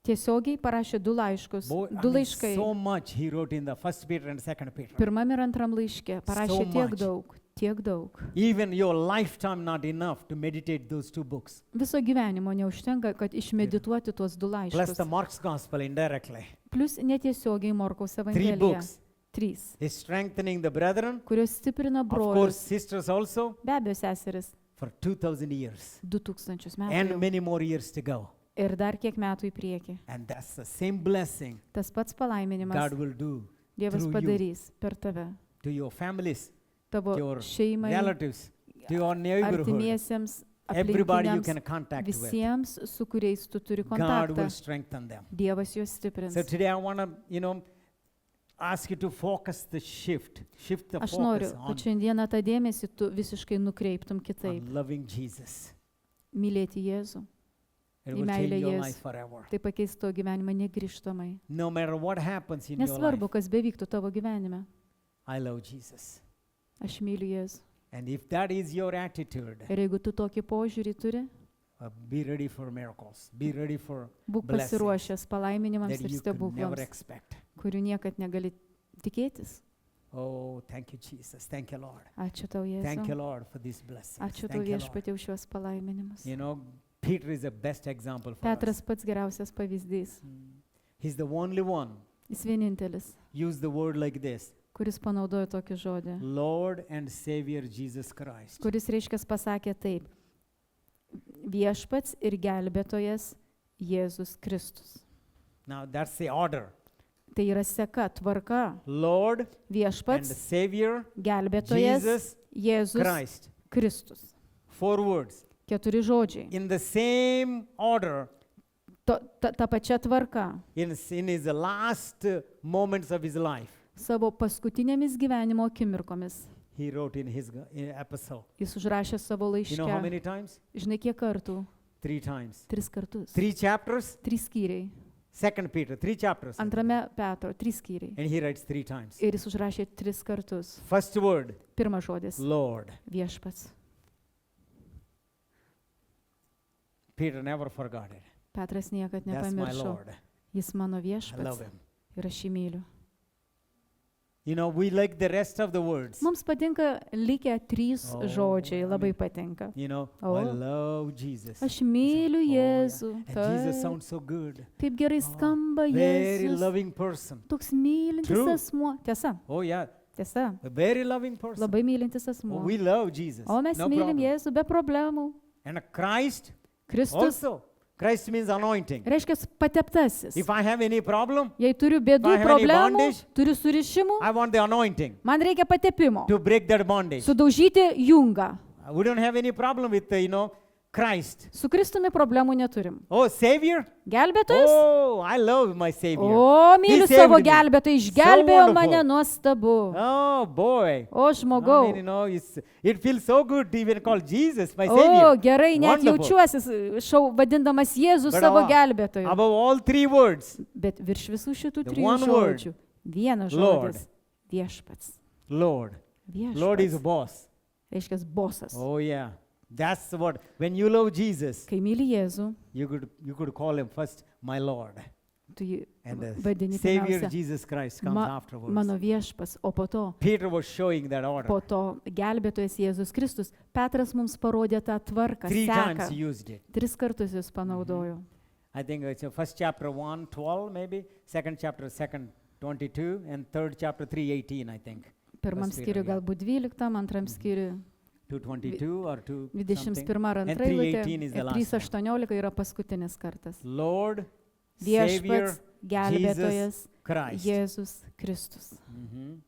Tiesiogiai parašė 2 laiškus, Boy, 2 laiškai. so much he wrote in the First Peter and Second Peter. Pirmam ir antram laiške parašė So tiek much. daug, tiek daug. Even your lifetime not enough to meditate those 2 books. Viso gyvenimo neužtenka, kad išmedituoti tuos 2 Plus laiškus. the Mark's gospel indirectly. Plus netiesiogiai Morkaus 3 Evangelija. books. 3, He's strengthening the brethren. kurios stiprina Of course, brolius. sisters also. Be abejo, seseris. for 2,000 years 2000 metų and jau. many more years to go. Ir dar kiek metų į priekį. And that's the same blessing Tas pats palaiminimas God will do Dievas through you, padarys per tave, to your families, tavo your šeimai, relatives, to your neighborhood. artimiesiems, Everybody you aplinkiniams, can contact with. visiems, su kuriais tu turi God kontaktą. will strengthen them. Dievas juos stiprins. So today I want to, ask you to focus the shift the Aš focus noriu, on, kad šiandieną tą dėmesį tu visiškai nukreiptum kitaip. on loving Jesus. Mylėti Jėzų. It Į will meilę change your Jėzui. life forever. Tai pakeis tavo gyvenimą negrįžtamai. No matter what happens in your Nesvarbu, life, kas bevyktų tavo gyvenime. I love Jesus. Aš myliu Jėzų. And if that is your attitude, Ir jeigu tu tokį požiūrį turi, be ready for miracles. Be ready for būk blessings pasiruošęs palaiminimams that ir you could never stebuklams, expect. kurių niekad negali tikėtis. Oh, thank you, Jesus. Thank you, Lord. Ačiū tau, Thank you, Jėzau. Lord, for these blessings. Ačiū tau, Thank you, Lord. viešpatie, už šios palaiminimus. You know, Peter is the best example for Petras us. pats geriausias pavyzdys. He's the only one Jis vienintelis, used the word like this. kuris panaudojo tokį žodį. Lord and Savior Jesus Christ. Kuris reiškia pasakė taip. Viešpats ir gelbėtojas Jėzus Kristus. Now that's the order. Tai yra seka, tvarka. Lord and Viešpats, Savior gelbėtojas Jesus Jėzus Christ. Kristus. 4 words. 4 žodžiai. In the same order, Ta pačia tvarka. in his last moments of his life, Savo paskutinėmis gyvenimo akimirkomis. he wrote in his epistle. Jis užrašė savo You know how laiške. many times? Žinai, kiek kartų? 3 times. 3 kartus. 3 chapters. 3 skyriai. 2 Peter, 3 chapters. Antrame Petro, 3 skyriai. And he writes 3 times. Ir jis užrašė 3 kartus. First word, Pirmas žodis. Lord. Viešpats. Peter never forgot it. Petras niekad That's my nepamiršo. Lord. Jis mano I viešpats. love him. Ir aš jį myliu. You know, we like the rest of the words. Mums patinka likę 3 Oh, žodžiai. Labai I mean, patinka. You know, Oh. I love Jesus. Aš myliu yeah. Jėzų. And Jesus Taip. sounds so good. Taip gerai skamba Very Jėzus. loving person. Toks mylintis True. asmuo. Tiesa. Oh yeah, Tiesa. a very loving person. Labai mylintis Oh, asmuo. we love Jesus. O mes No mylim problem. Jėzų be problemų. And Christ Kristus also. Christ means anointing. reiškia pateptasis. If I have any problem, Jei turiu bėdų, I have any problemų, bondage, turiu surišimų, I want the anointing man reikia patepimo. to break that bondage. Sudaužyti jungą. We don't have any problem with, Christ. Su Kristumi problemų neturim. Oh, Savior? Gelbėtojas? Oh, I love my Savior. O, myliu He saved savo me. gelbėtoją, So išgelbėjo wonderful. mane nuostabu. Oh, boy. O, I žmogau. mean, it feels so good to even call Jesus my O, Savior. gerai, net Wonderful. jaučiuosi vadindamas Jėzų But savo above- gelbėtoju. Above all 3 words, Bet virš visų šitų The 3 one word. žodžių. Vienas Lord. žodis. Viešpats. Lord. Lord is a Viešpats. boss. Reiškia bosas. Oh, yeah. That's what, when you love Jesus, Kai myli Jėzų, you could call him first my Lord. tu jį And the vadini Savior pirmiausia Jesus Christ comes afterwards. mano viešpas, o po to Peter was showing that order. gelbėtojas Jėzus Kristus. Petras mums parodė tą tvarką, 3 times seką. he used it. 3 kartus jis panaudojo. I think it's first chapter 1, 12 maybe, second chapter 2, 22, and third chapter 3, 18, I think. Pirmam First Peter, skyriui yeah. galbūt 12, antram skyriui 2:22 or 2 21 ar And 2 eilutė. 3:18 is the Ir last 3:18 yra paskutinis kartas. Lord, Savior, Viešpats, gelbėtojas Christ. Jėzus Kristus. Mhm.